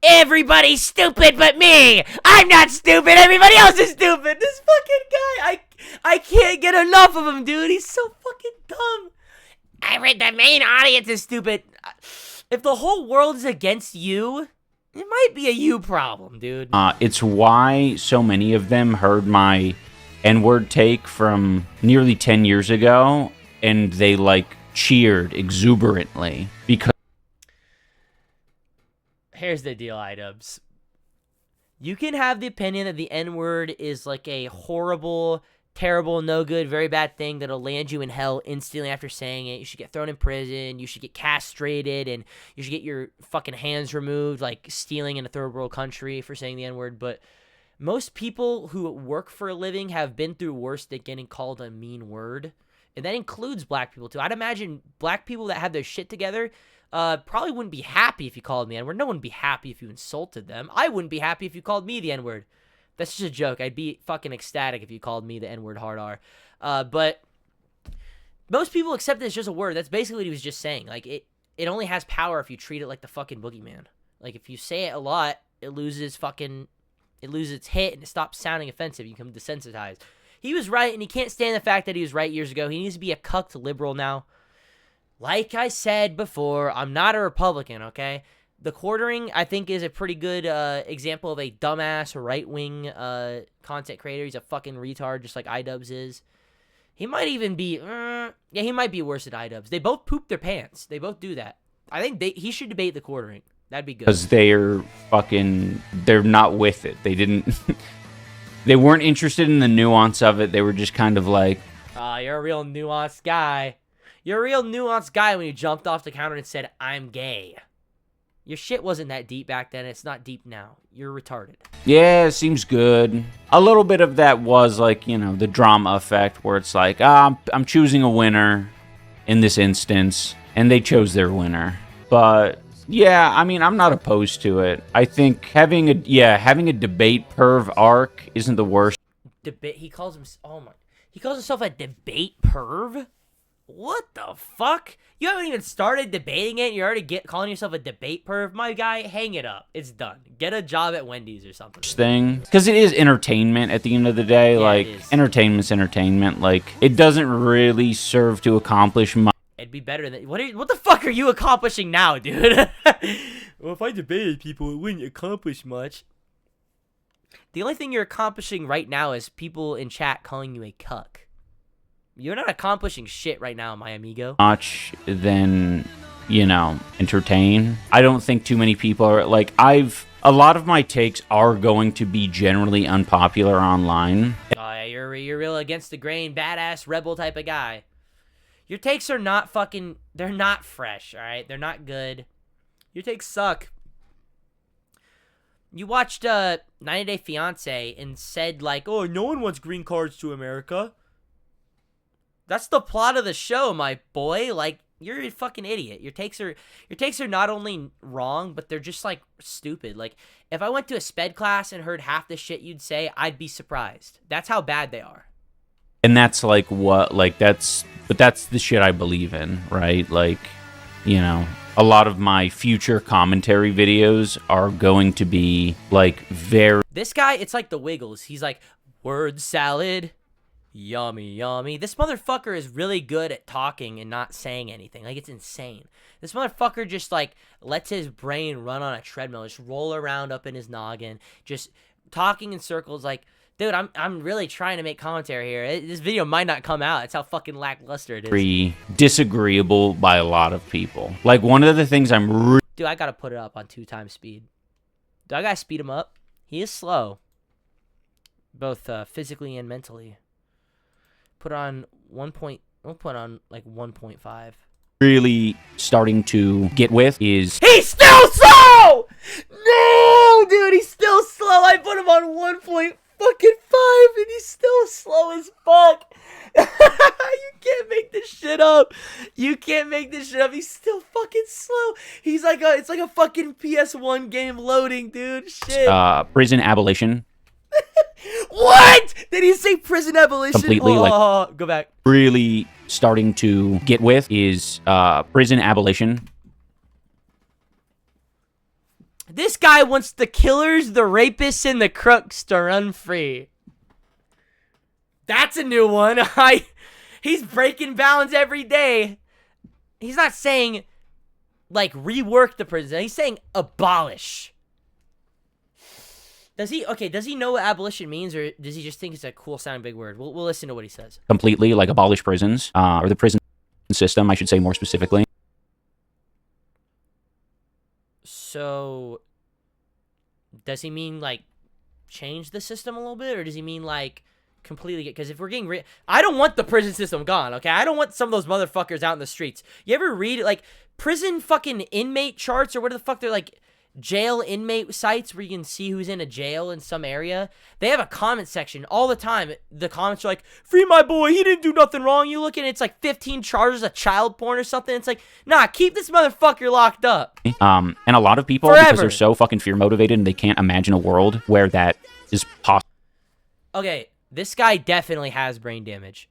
Everybody's stupid but me! I'm not stupid! Everybody else is stupid! This fucking guy, I can't get enough of him, dude. He's so fucking dumb. The main audience is stupid. If the whole world is against you, it might be a you problem, dude. It's why so many of them heard my N-word take from nearly 10 years ago, and they, like, cheered exuberantly because... Here's the deal, Idubbbz. You can have the opinion that the N-word is like a horrible, terrible, no good, very bad thing that'll land you in hell instantly after saying it. You should get thrown in prison. You should get castrated, and you should get your fucking hands removed, like stealing in a third world country for saying the N-word. But most people who work for a living have been through worse than getting called a mean word. And that includes black people, too. I'd imagine black people that have their shit together probably wouldn't be happy if you called me the N-word. No one would be happy if you insulted them. I wouldn't be happy if you called me the N-word. That's just a joke. I'd be fucking ecstatic if you called me the N-word hard R. But most people accept it as just a word. That's basically what he was just saying. Like, it only has power if you treat it like the fucking boogeyman. Like, if you say it a lot, it loses its hit and it stops sounding offensive. You become desensitized. He was right, and he can't stand the fact that he was right years ago. He needs to be a cucked liberal now. Like I said before, I'm not a Republican, okay? The quartering, I think, is a pretty good example of a dumbass right-wing content creator. He's a fucking retard, just like Idubbbz is. He might even be... he might be worse than Idubbbz. They both poop their pants. They both do that. I think he should debate the quartering. That'd be good. Because they're not with it. They didn't... They weren't interested in the nuance of it. They were just kind of like... You're a real nuanced guy. You're a real nuanced guy when you jumped off the counter and said, I'm gay. Your shit wasn't that deep back then. It's not deep now. You're retarded. Yeah, seems good. A little bit of that was like, you know, the drama effect where it's like, I'm choosing a winner in this instance, and they chose their winner. But... yeah, I mean, I'm not opposed to it. I think having a debate perv arc isn't the worst. He calls himself a debate perv? What the fuck? You haven't even started debating it, and you're already calling yourself a debate perv? My guy, hang it up. It's done. Get a job at Wendy's or something. Thing. Because it is entertainment at the end of the day. Yeah, like, entertainment's entertainment. Like, it doesn't really serve to accomplish much. It'd be better than... What the fuck are you accomplishing now, dude? Well, if I debated people, it wouldn't accomplish much. The only thing you're accomplishing right now is people in chat calling you a cuck. You're not accomplishing shit right now, my amigo. Much than, you know, entertain. I don't think too many people are... like, a lot of my takes are going to be generally unpopular online. You're real against the grain, badass rebel type of guy. Your takes are not fucking... they're not fresh, alright? They're not good. Your takes suck. You watched 90 Day Fiancé and said, like, oh, no one wants green cards to America. That's the plot of the show, my boy. Like, you're a fucking idiot. Your takes are not only wrong, but they're just like stupid. Like, if I went to a sped class and heard half the shit you'd say, I'd be surprised. That's how bad they are. And that's like what, like that's the shit I believe in, right? Like, you know, a lot of my future commentary videos are going to be like very. This guy, it's like the Wiggles. He's like, word salad, yummy, yummy. This motherfucker is really good at talking and not saying anything. Like, it's insane. This motherfucker just like lets his brain run on a treadmill, just roll around up in his noggin, just talking in circles. Like, dude, I'm really trying to make commentary here. This video might not come out. It's how fucking lackluster it is. Very disagreeable by a lot of people. Like, one of the things I'm Dude, I gotta put it up on 2x speed. Do I gotta speed him up? He is slow, both physically and mentally. Put on 1. We'll put on like 1.5. really starting to get with is He's still slow. No, dude, he's still slow. I put him on 1.5 and he's still slow as fuck. You can't make this shit up. You can't make this shit up. He's still fucking slow. He's like it's like a fucking PS1 game loading, dude. Shit. Prison abolition. What? Did he say prison abolition? Completely, like, go back. Really starting to get with is prison abolition. This guy wants the killers, the rapists, and the crooks to run free. That's a new one. He's breaking bounds every day. He's not saying, like, rework the prison. He's saying abolish. Does he know what abolition means, or does he just think it's a cool sounding big word? We'll listen to what he says. Completely, like, abolish prisons, or the prison system, I should say more specifically. So, does he mean, like, change the system a little bit, or does he mean, like, completely get... Because if we're getting... I don't want the prison system gone, okay? I don't want some of those motherfuckers out in the streets. You ever read, like, prison fucking inmate charts, or what the fuck they're, like... jail inmate sites where you can see who's in a jail in some area? They have a comment section all the time. The comments are like, free my boy, he didn't do nothing wrong. You look at it, it's like 15 charges of child porn or something. It's like, nah, keep this motherfucker locked up. And a lot of people, Forever. because they're so fucking fear motivated and they can't imagine a world where that is possible. Okay, this guy definitely has brain damage.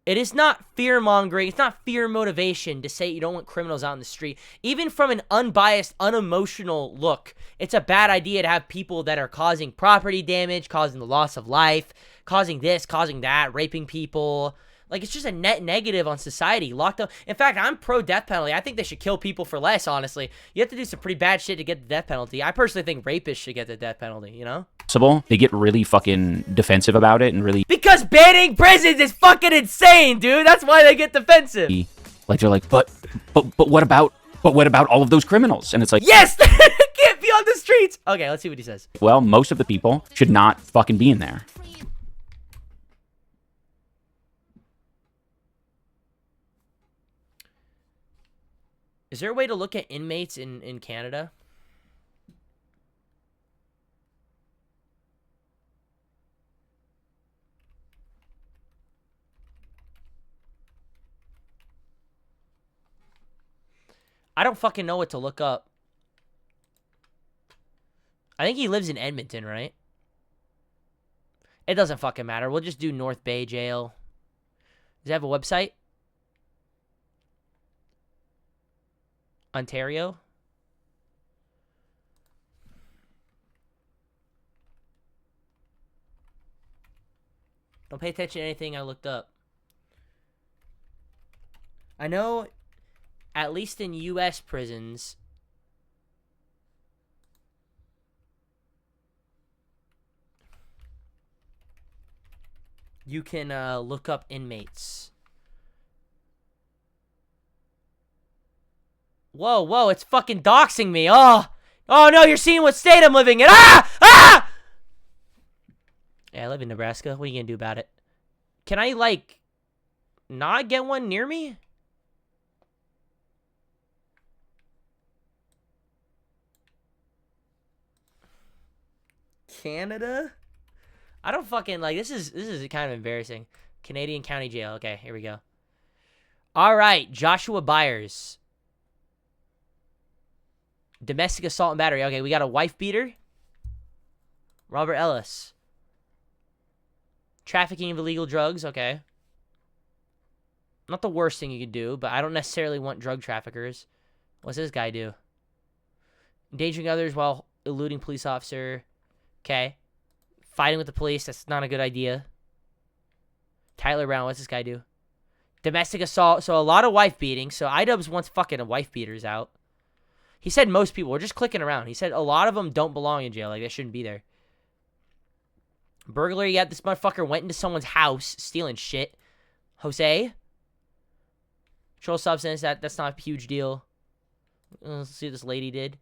It is not fear-mongering. It's not fear motivation to say you don't want criminals out in the street. Even from an unbiased, unemotional look, it's a bad idea to have people that are causing property damage, causing the loss of life, causing this, causing that, raping people. Like, it's just a net negative on society. Locked up. In fact, I'm pro-death penalty. I think they should kill people for less, honestly. You have to do some pretty bad shit to get the death penalty. I personally think rapists should get the death penalty, you know? They get really fucking defensive about it and really... Because banning prisons is fucking insane, dude. That's why they get defensive. Like, they're like, but what about all of those criminals? And it's like... Yes! They can't be on the streets! Okay, let's see what he says. Well, most of the people should not fucking be in there. Is there a way to look at inmates in Canada? I don't fucking know what to look up. I think he lives in Edmonton, right? It doesn't fucking matter. We'll just do North Bay Jail. Does it have a website? Ontario? Don't pay attention to anything I looked up. I know, at least in U.S. prisons, you can look up inmates. Whoa, it's fucking doxing me. Oh no, you're seeing what state I'm living in. Ah! Yeah, I live in Nebraska. What are you gonna do about it? Can I, like, not get one near me? Canada? I don't fucking, like, this is kind of embarrassing. Canadian County Jail. Okay, here we go. All right, Joshua Byers. Domestic assault and battery. Okay, we got a wife beater. Robert Ellis. Trafficking of illegal drugs. Okay. Not the worst thing you could do, but I don't necessarily want drug traffickers. What's this guy do? Endangering others while eluding police officer. Okay. Fighting with the police. That's not a good idea. Tyler Brown. What's this guy do? Domestic assault. So a lot of wife beating. So Idubbbz wants fucking wife beaters out. He said most people. We're just clicking around. He said a lot of them don't belong in jail. Like, they shouldn't be there. Burglary. Yeah, this motherfucker went into someone's house stealing shit. Jose. Controlled substance. That's not a huge deal. Let's see what this lady did.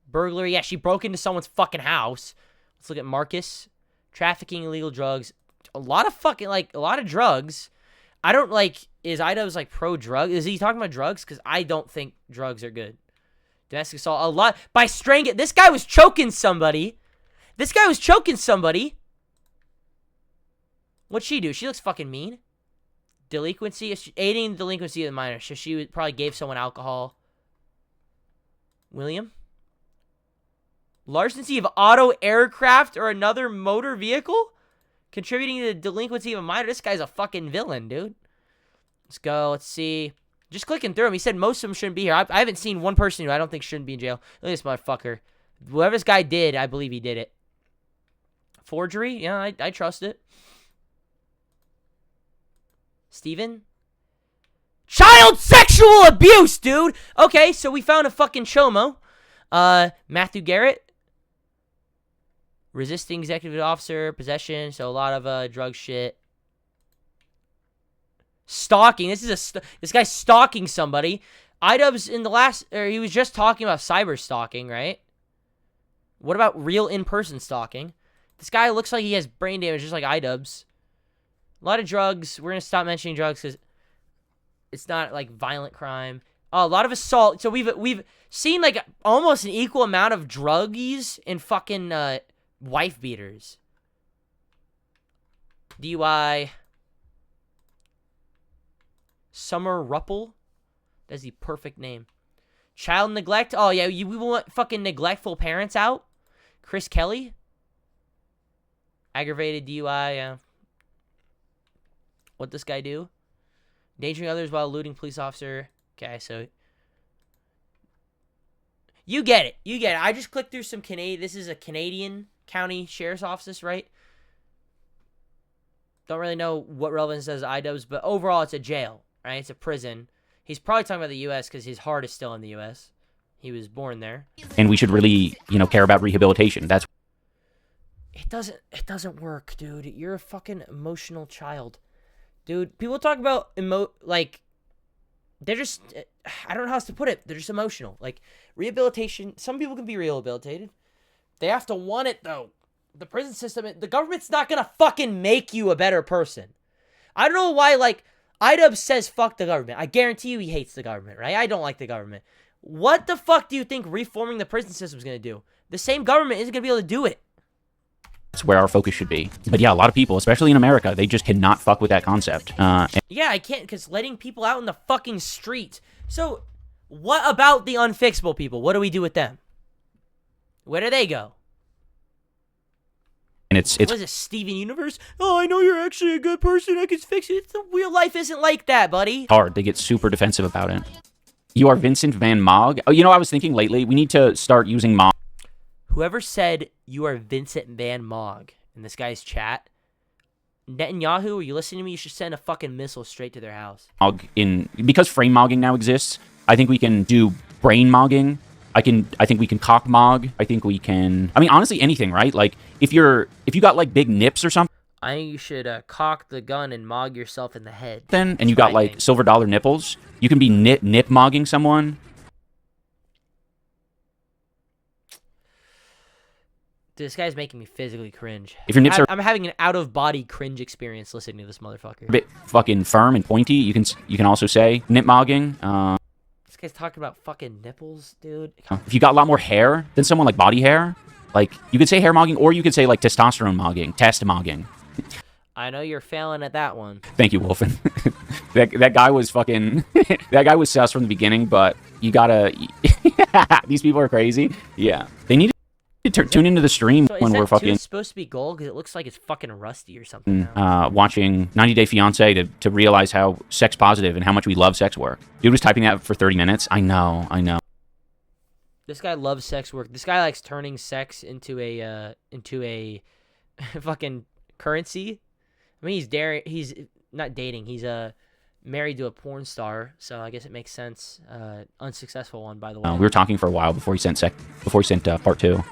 Burglary. Yeah, she broke into someone's fucking house. Let's look at Marcus. Trafficking illegal drugs. A lot of fucking, like, a lot of drugs. I don't, like, is Idubbbz, like, pro-drug? Is he talking about drugs? Because I don't think drugs are good. Domestic assault. A lot. By strangling. This guy was choking somebody. This guy was choking somebody. What'd she do? She looks fucking mean. Delinquency. Aiding the delinquency of the minor. So she probably gave someone alcohol. William. Larceny of auto, aircraft, or another motor vehicle? Contributing to the delinquency of a minor. This guy's a fucking villain, dude. Let's go. Let's see. Just clicking through him. He said most of them shouldn't be here. I haven't seen one person who I don't think shouldn't be in jail. Look at this motherfucker. Whoever this guy did, I believe he did it. Forgery? Yeah, I trust it. Steven? Child sexual abuse, dude! Okay, so we found a fucking chomo. Matthew Garrett. Resisting executive officer, possession, so a lot of drug shit. Stalking. This guy's stalking somebody. Idubbbz in the last, or he was just talking about cyber stalking, right? What about real in-person stalking? This guy looks like he has brain damage, just like Idubbbz. A lot of drugs. We're gonna stop mentioning drugs because it's not like violent crime. Oh, a lot of assault. So we've seen like almost an equal amount of druggies and fucking wife beaters. DUI. Summer Ruppel. That's the perfect name. Child neglect. Oh, yeah. We want fucking neglectful parents out. Chris Kelly. Aggravated DUI. Yeah. What'd this guy do? Endangering others while eluding police officer. Okay, so. You get it. You get it. I just clicked through some Canadian. This is a Canadian County Sheriff's Office, right? Don't really know what relevance does Idubbbz, but overall it's a jail, right? It's a prison. He's probably talking about the U.S. because his heart is still in the U.S. He was born there. And we should really, care about rehabilitation. That's. It doesn't work, dude. You're a fucking emotional child. Dude, people talk about they're just, I don't know how else to put it. They're just emotional. Like, rehabilitation, some people can be rehabilitated. They have to want it, though. The prison system, the government's not gonna fucking make you a better person. I don't know why, Idubbbz says fuck the government. I guarantee you he hates the government, right? I don't like the government. What the fuck do you think reforming the prison system is gonna do? The same government isn't gonna be able to do it. That's where our focus should be. But yeah, a lot of people, especially in America, they just cannot fuck with that concept. Yeah, I can't, because letting people out in the fucking street. So, what about the unfixable people? What do we do with them? Where do they go? And it's what is it, Steven Universe? Oh, I know you're actually a good person. I can fix it. The real life isn't like that, buddy. Hard. They get super defensive about it. You are Vincent Van Mogg. Oh, I was thinking lately, we need to start using Mogg. Whoever said you are Vincent Van Mogg in this guy's chat, Netanyahu, are you listening to me? You should send a fucking missile straight to their house. Because frame mogging now exists, I think we can do brain mogging. I think we can cock mog. I think we can. I mean, honestly, anything, right? Like, if you got big nips or something. I think you should cock the gun and mog yourself in the head. And you got silver dollar nipples. You can be nip mogging someone. This guy's making me physically cringe. If your nips I'm having an out-of-body cringe experience listening to this motherfucker. A bit fucking firm and pointy, you can also say nip mogging. This guy's talking about fucking nipples, dude. If you got a lot more hair than someone, like body hair, you could say hair mogging, or you could say testosterone mogging, test mogging. I know you're failing at that one. Thank you, Wolfen. that guy was fucking... that guy was sus from the beginning, but you gotta... These people are crazy. Yeah. They need to tune into the stream so when we're fucking... It's supposed to be gold because it looks like it's fucking rusty or something. Watching 90 Day Fiancé to realize how sex positive and how much we love sex work. Dude was typing that for 30 minutes. I know. This guy loves sex work. This guy likes turning sex into a fucking currency. I mean, he's not dating. He's married to a porn star, so I guess it makes sense. Unsuccessful one, by the way. We were talking for a while before he sent part 2.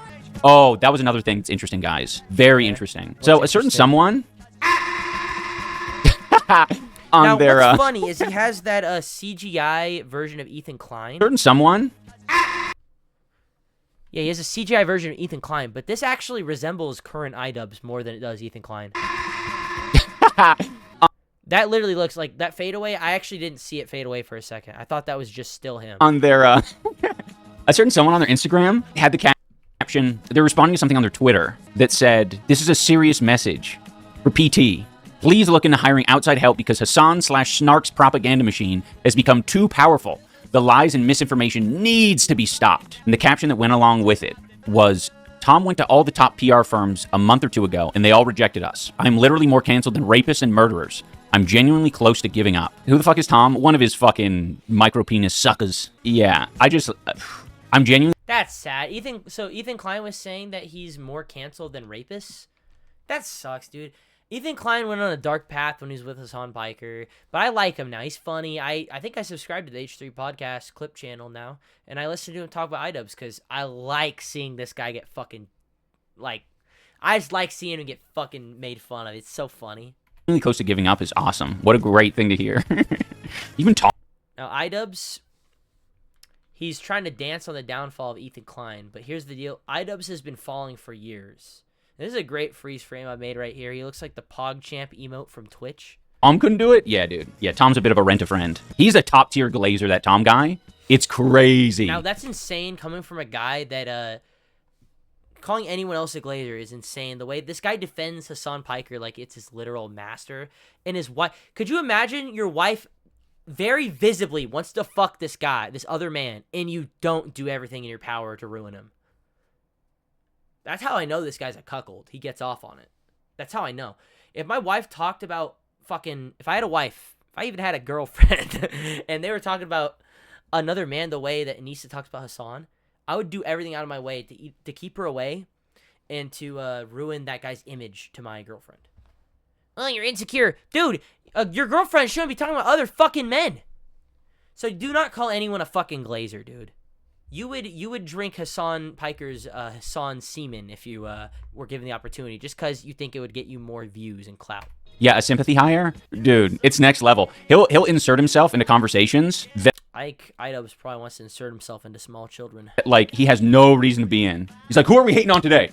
Oh, that was another thing that's interesting, guys. Very interesting. So a certain someone now, what's funny is he has that CGI version of Ethan Klein. Certain someone. Yeah, he has a CGI version of Ethan Klein, but this actually resembles current Idubbbz more than it does Ethan Klein. That literally looks like that fadeaway. I actually didn't see it fade away for a second. I thought that was just still him. On their, a certain someone on their Instagram had the caption, they're responding to something on their Twitter that said, "This is a serious message for PT. Please look into hiring outside help because Hassan/Snark's propaganda machine has become too powerful. The lies and misinformation needs to be stopped." And the caption that went along with it was, "Tom went to all the top PR firms a month or 2 ago, and they all rejected us. I'm literally more canceled than rapists and murderers. I'm genuinely close to giving up." Who the fuck is Tom? One of his fucking micro-penis suckers. Yeah, I'm genuinely... That's sad. Ethan Klein was saying that he's more canceled than rapists? That sucks, dude. Ethan Klein went on a dark path when he was with Hassan Piker, but I like him now. He's funny. I think I subscribed to the H3 Podcast clip channel now, and I listen to him talk about Idubbbz because I like seeing this guy get fucking, I just like seeing him get fucking made fun of. It's so funny. Really close to giving up is awesome. What a great thing to hear. Even talk. Now, Idubbbz, he's trying to dance on the downfall of Ethan Klein, but here's the deal. Idubbbz has been falling for years. This is a great freeze frame I made right here. He looks like the PogChamp emote from Twitch. Tom couldn't do it? Yeah, dude. Yeah, Tom's a bit of a rent-a-friend. He's a top-tier glazer, that Tom guy. It's crazy. Now, that's insane coming from a guy that, calling anyone else a glazer is insane. The way this guy defends Hassan Piker like it's his literal master. And his wife... Could you imagine your wife very visibly wants to fuck this guy, this other man, and you don't do everything in your power to ruin him? That's how I know this guy's a cuckold. He gets off on it. That's how I know. If my wife talked about fucking... If I had a wife, if I even had a girlfriend, and they were talking about another man the way that Anissa talks about Hassan, I would do everything out of my way to keep her away and to ruin that guy's image to my girlfriend. Oh, you're insecure. Dude, your girlfriend shouldn't be talking about other fucking men. So do not call anyone a fucking glazer, dude. You would drink Hassan Piker's Hassan semen if you were given the opportunity, just because you think it would get you more views and clout. Yeah, a sympathy hire? Dude, it's next level. He'll insert himself into conversations that... Idubbbz probably wants to insert himself into small children. Like, he has no reason to be in. He's like, who are we hating on today?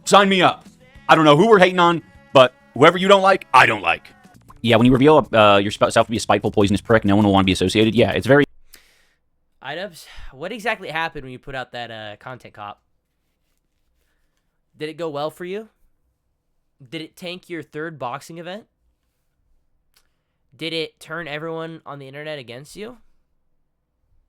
Sign me up. I don't know who we're hating on, but whoever you don't like, I don't like. Yeah, when you reveal yourself to be a spiteful, poisonous prick, no one will want to be associated. Yeah, it's very... Idubbbz, what exactly happened when you put out that content cop? Did it go well for you? Did it tank your third boxing event? Did it turn everyone on the internet against you?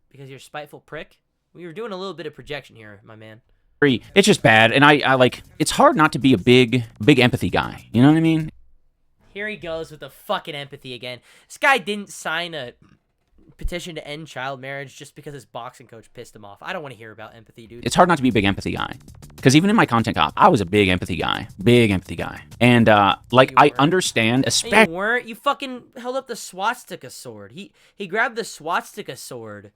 Because you're a spiteful prick? We were doing a little bit of projection here, my man. It's just bad, and I like... It's hard not to be a big empathy guy. You know what I mean? Here he goes with the fucking empathy again. This guy didn't sign a petition to end child marriage just because his boxing coach pissed him off. I don't want to hear about empathy, dude. It's hard not to be a big empathy guy. Because even in my content cop, I was a big empathy guy. Big empathy guy. And, I understand, especially... You weren't. You fucking held up the swastika sword. He grabbed the swastika sword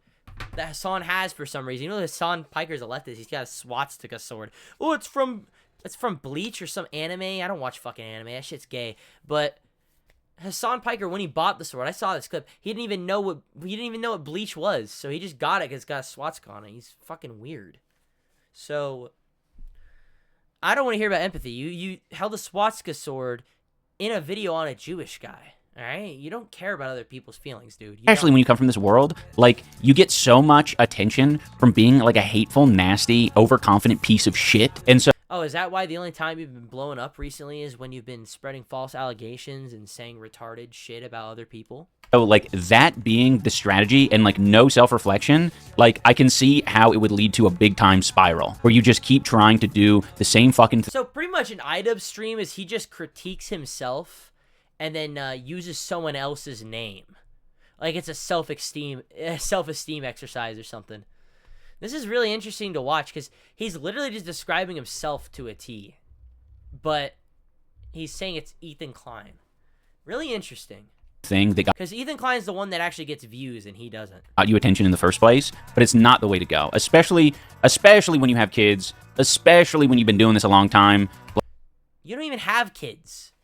that Hassan has for some reason. You know Hassan Piker's a leftist. He's got a swastika sword. Oh, it's from Bleach or some anime. I don't watch fucking anime. That shit's gay. But... Hassan Piker, when he bought the sword, I saw this clip. He didn't even know what Bleach was, so he just got it because it's got a swastika on it. He's fucking weird. So I don't want to hear about empathy. You held a swastika sword in a video on a Jewish guy. All right, you don't care about other people's feelings, dude. Actually, when you come from this world, like, you get so much attention from being like a hateful, nasty, overconfident piece of shit, and so. Oh, is that why the only time you've been blowing up recently is when you've been spreading false allegations and saying retarded shit about other people? So, like, that being the strategy and, like, no self-reflection, like, I can see how it would lead to a big-time spiral where you just keep trying to do the same fucking thing. So, pretty much an Idubbbz stream is he just critiques himself and then uses someone else's name. Like, it's a self-esteem exercise or something. This is really interesting to watch because he's literally just describing himself to a T. But he's saying it's Ethan Klein. Really interesting. Thing that got because Ethan Klein's the one that actually gets views and he doesn't. You attention in the first place, but it's not the way to go. Especially when you have kids, especially when you've been doing this a long time. You don't even have kids.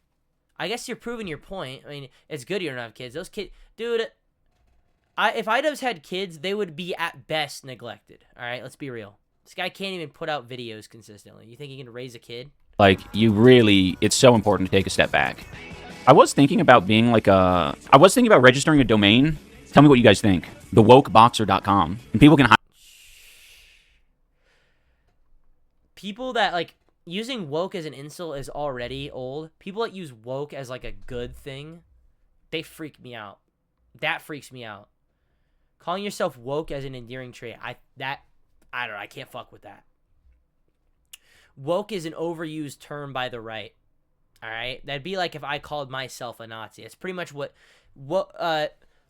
I guess you're proving your point. I mean, it's good you don't have kids. Those kids, dude. If Idubbbz had kids, they would be at best neglected. All right, let's be real. This guy can't even put out videos consistently. You think he can raise a kid? Like, it's so important to take a step back. I was thinking about registering a domain. Tell me what you guys think. Thewokeboxer.com. And people can people that, like, using woke as an insult is already old. People that use woke as, like, a good thing, they freak me out. That freaks me out. Calling yourself woke as an endearing trait, I don't know, I can't fuck with that. Woke is an overused term by the right. All right, that'd be like if I called myself a Nazi. It's pretty much what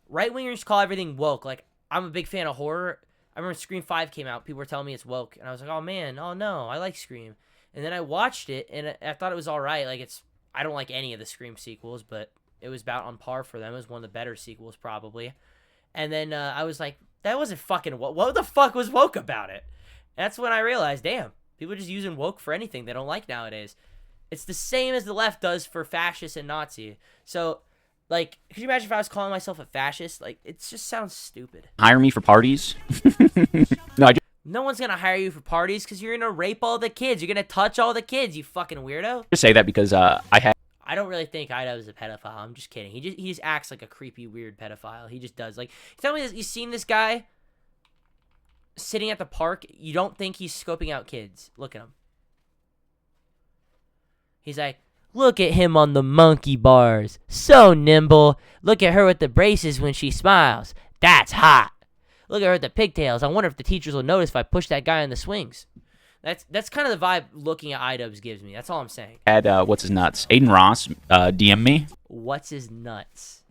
right-wingers call everything woke. Like, I'm a big fan of horror. I remember Scream 5 came out. People were telling me it's woke, and I was like, oh man, oh no, I like Scream. And then I watched it, and I thought it was all right. Like, I don't like any of the Scream sequels, but it was about on par for them. It was one of the better sequels probably. And then I was like, that wasn't fucking woke. What the fuck was woke about it? And that's when I realized, damn, people are just using woke for anything they don't like nowadays. It's the same as the left does for fascist and Nazi. So, like, could you imagine if I was calling myself a fascist? Like, it just sounds stupid. hire me for parties. No one's going to hire you for parties because you're going to rape all the kids. You're going to touch all the kids, you fucking weirdo. Just say that because I don't really think Idubbbz is a pedophile. I'm just kidding. He just acts like a creepy, weird pedophile. He just does. Like, tell me this, you've seen this guy sitting at the park? You don't think he's scoping out kids. Look at him. He's like, look at him on the monkey bars. So nimble. Look at her with the braces when she smiles. That's hot. Look at her with the pigtails. I wonder if the teachers will notice if I push that guy in the swings. That's kind of the vibe looking at Idubbbz gives me. That's all I'm saying. had, what's his nuts? Aiden Ross DM me. What's his nuts?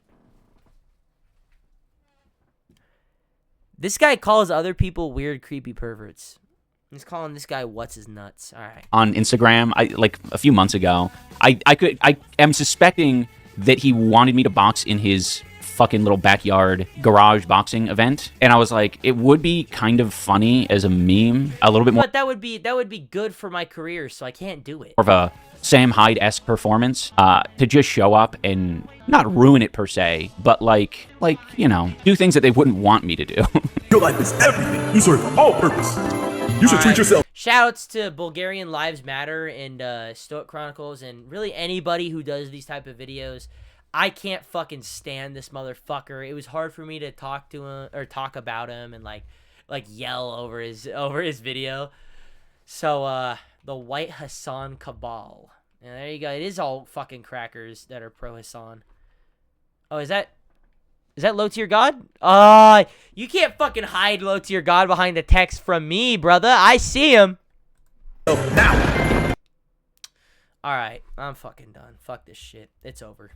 This guy calls other people weird, creepy perverts. He's calling this guy what's his nuts. All right. On Instagram, like a few months ago, I am suspecting that he wanted me to box in his fucking little backyard garage boxing event, and I was like, it would be kind of funny as a meme, a little bit more. But that would be good for my career, so I can't do it. More of a Sam Hyde-esque performance, to just show up and not ruin it per se, but like you know, do things that they wouldn't want me to do. Your life is everything. You serve all purpose. You should treat yourself. Shoutouts to Bulgarian Lives Matter and Stoic Chronicles and really anybody who does these type of videos. I can't fucking stand this motherfucker. It was hard for me to talk to him or talk about him and like yell over his video. So the White Hassan Cabal. And there you go. It is all fucking crackers that are pro Hassan. Oh, is that low tier God? You can't fucking hide low tier God behind the text from me, brother. I see him. Now. All right, I'm fucking done. Fuck this shit. It's over.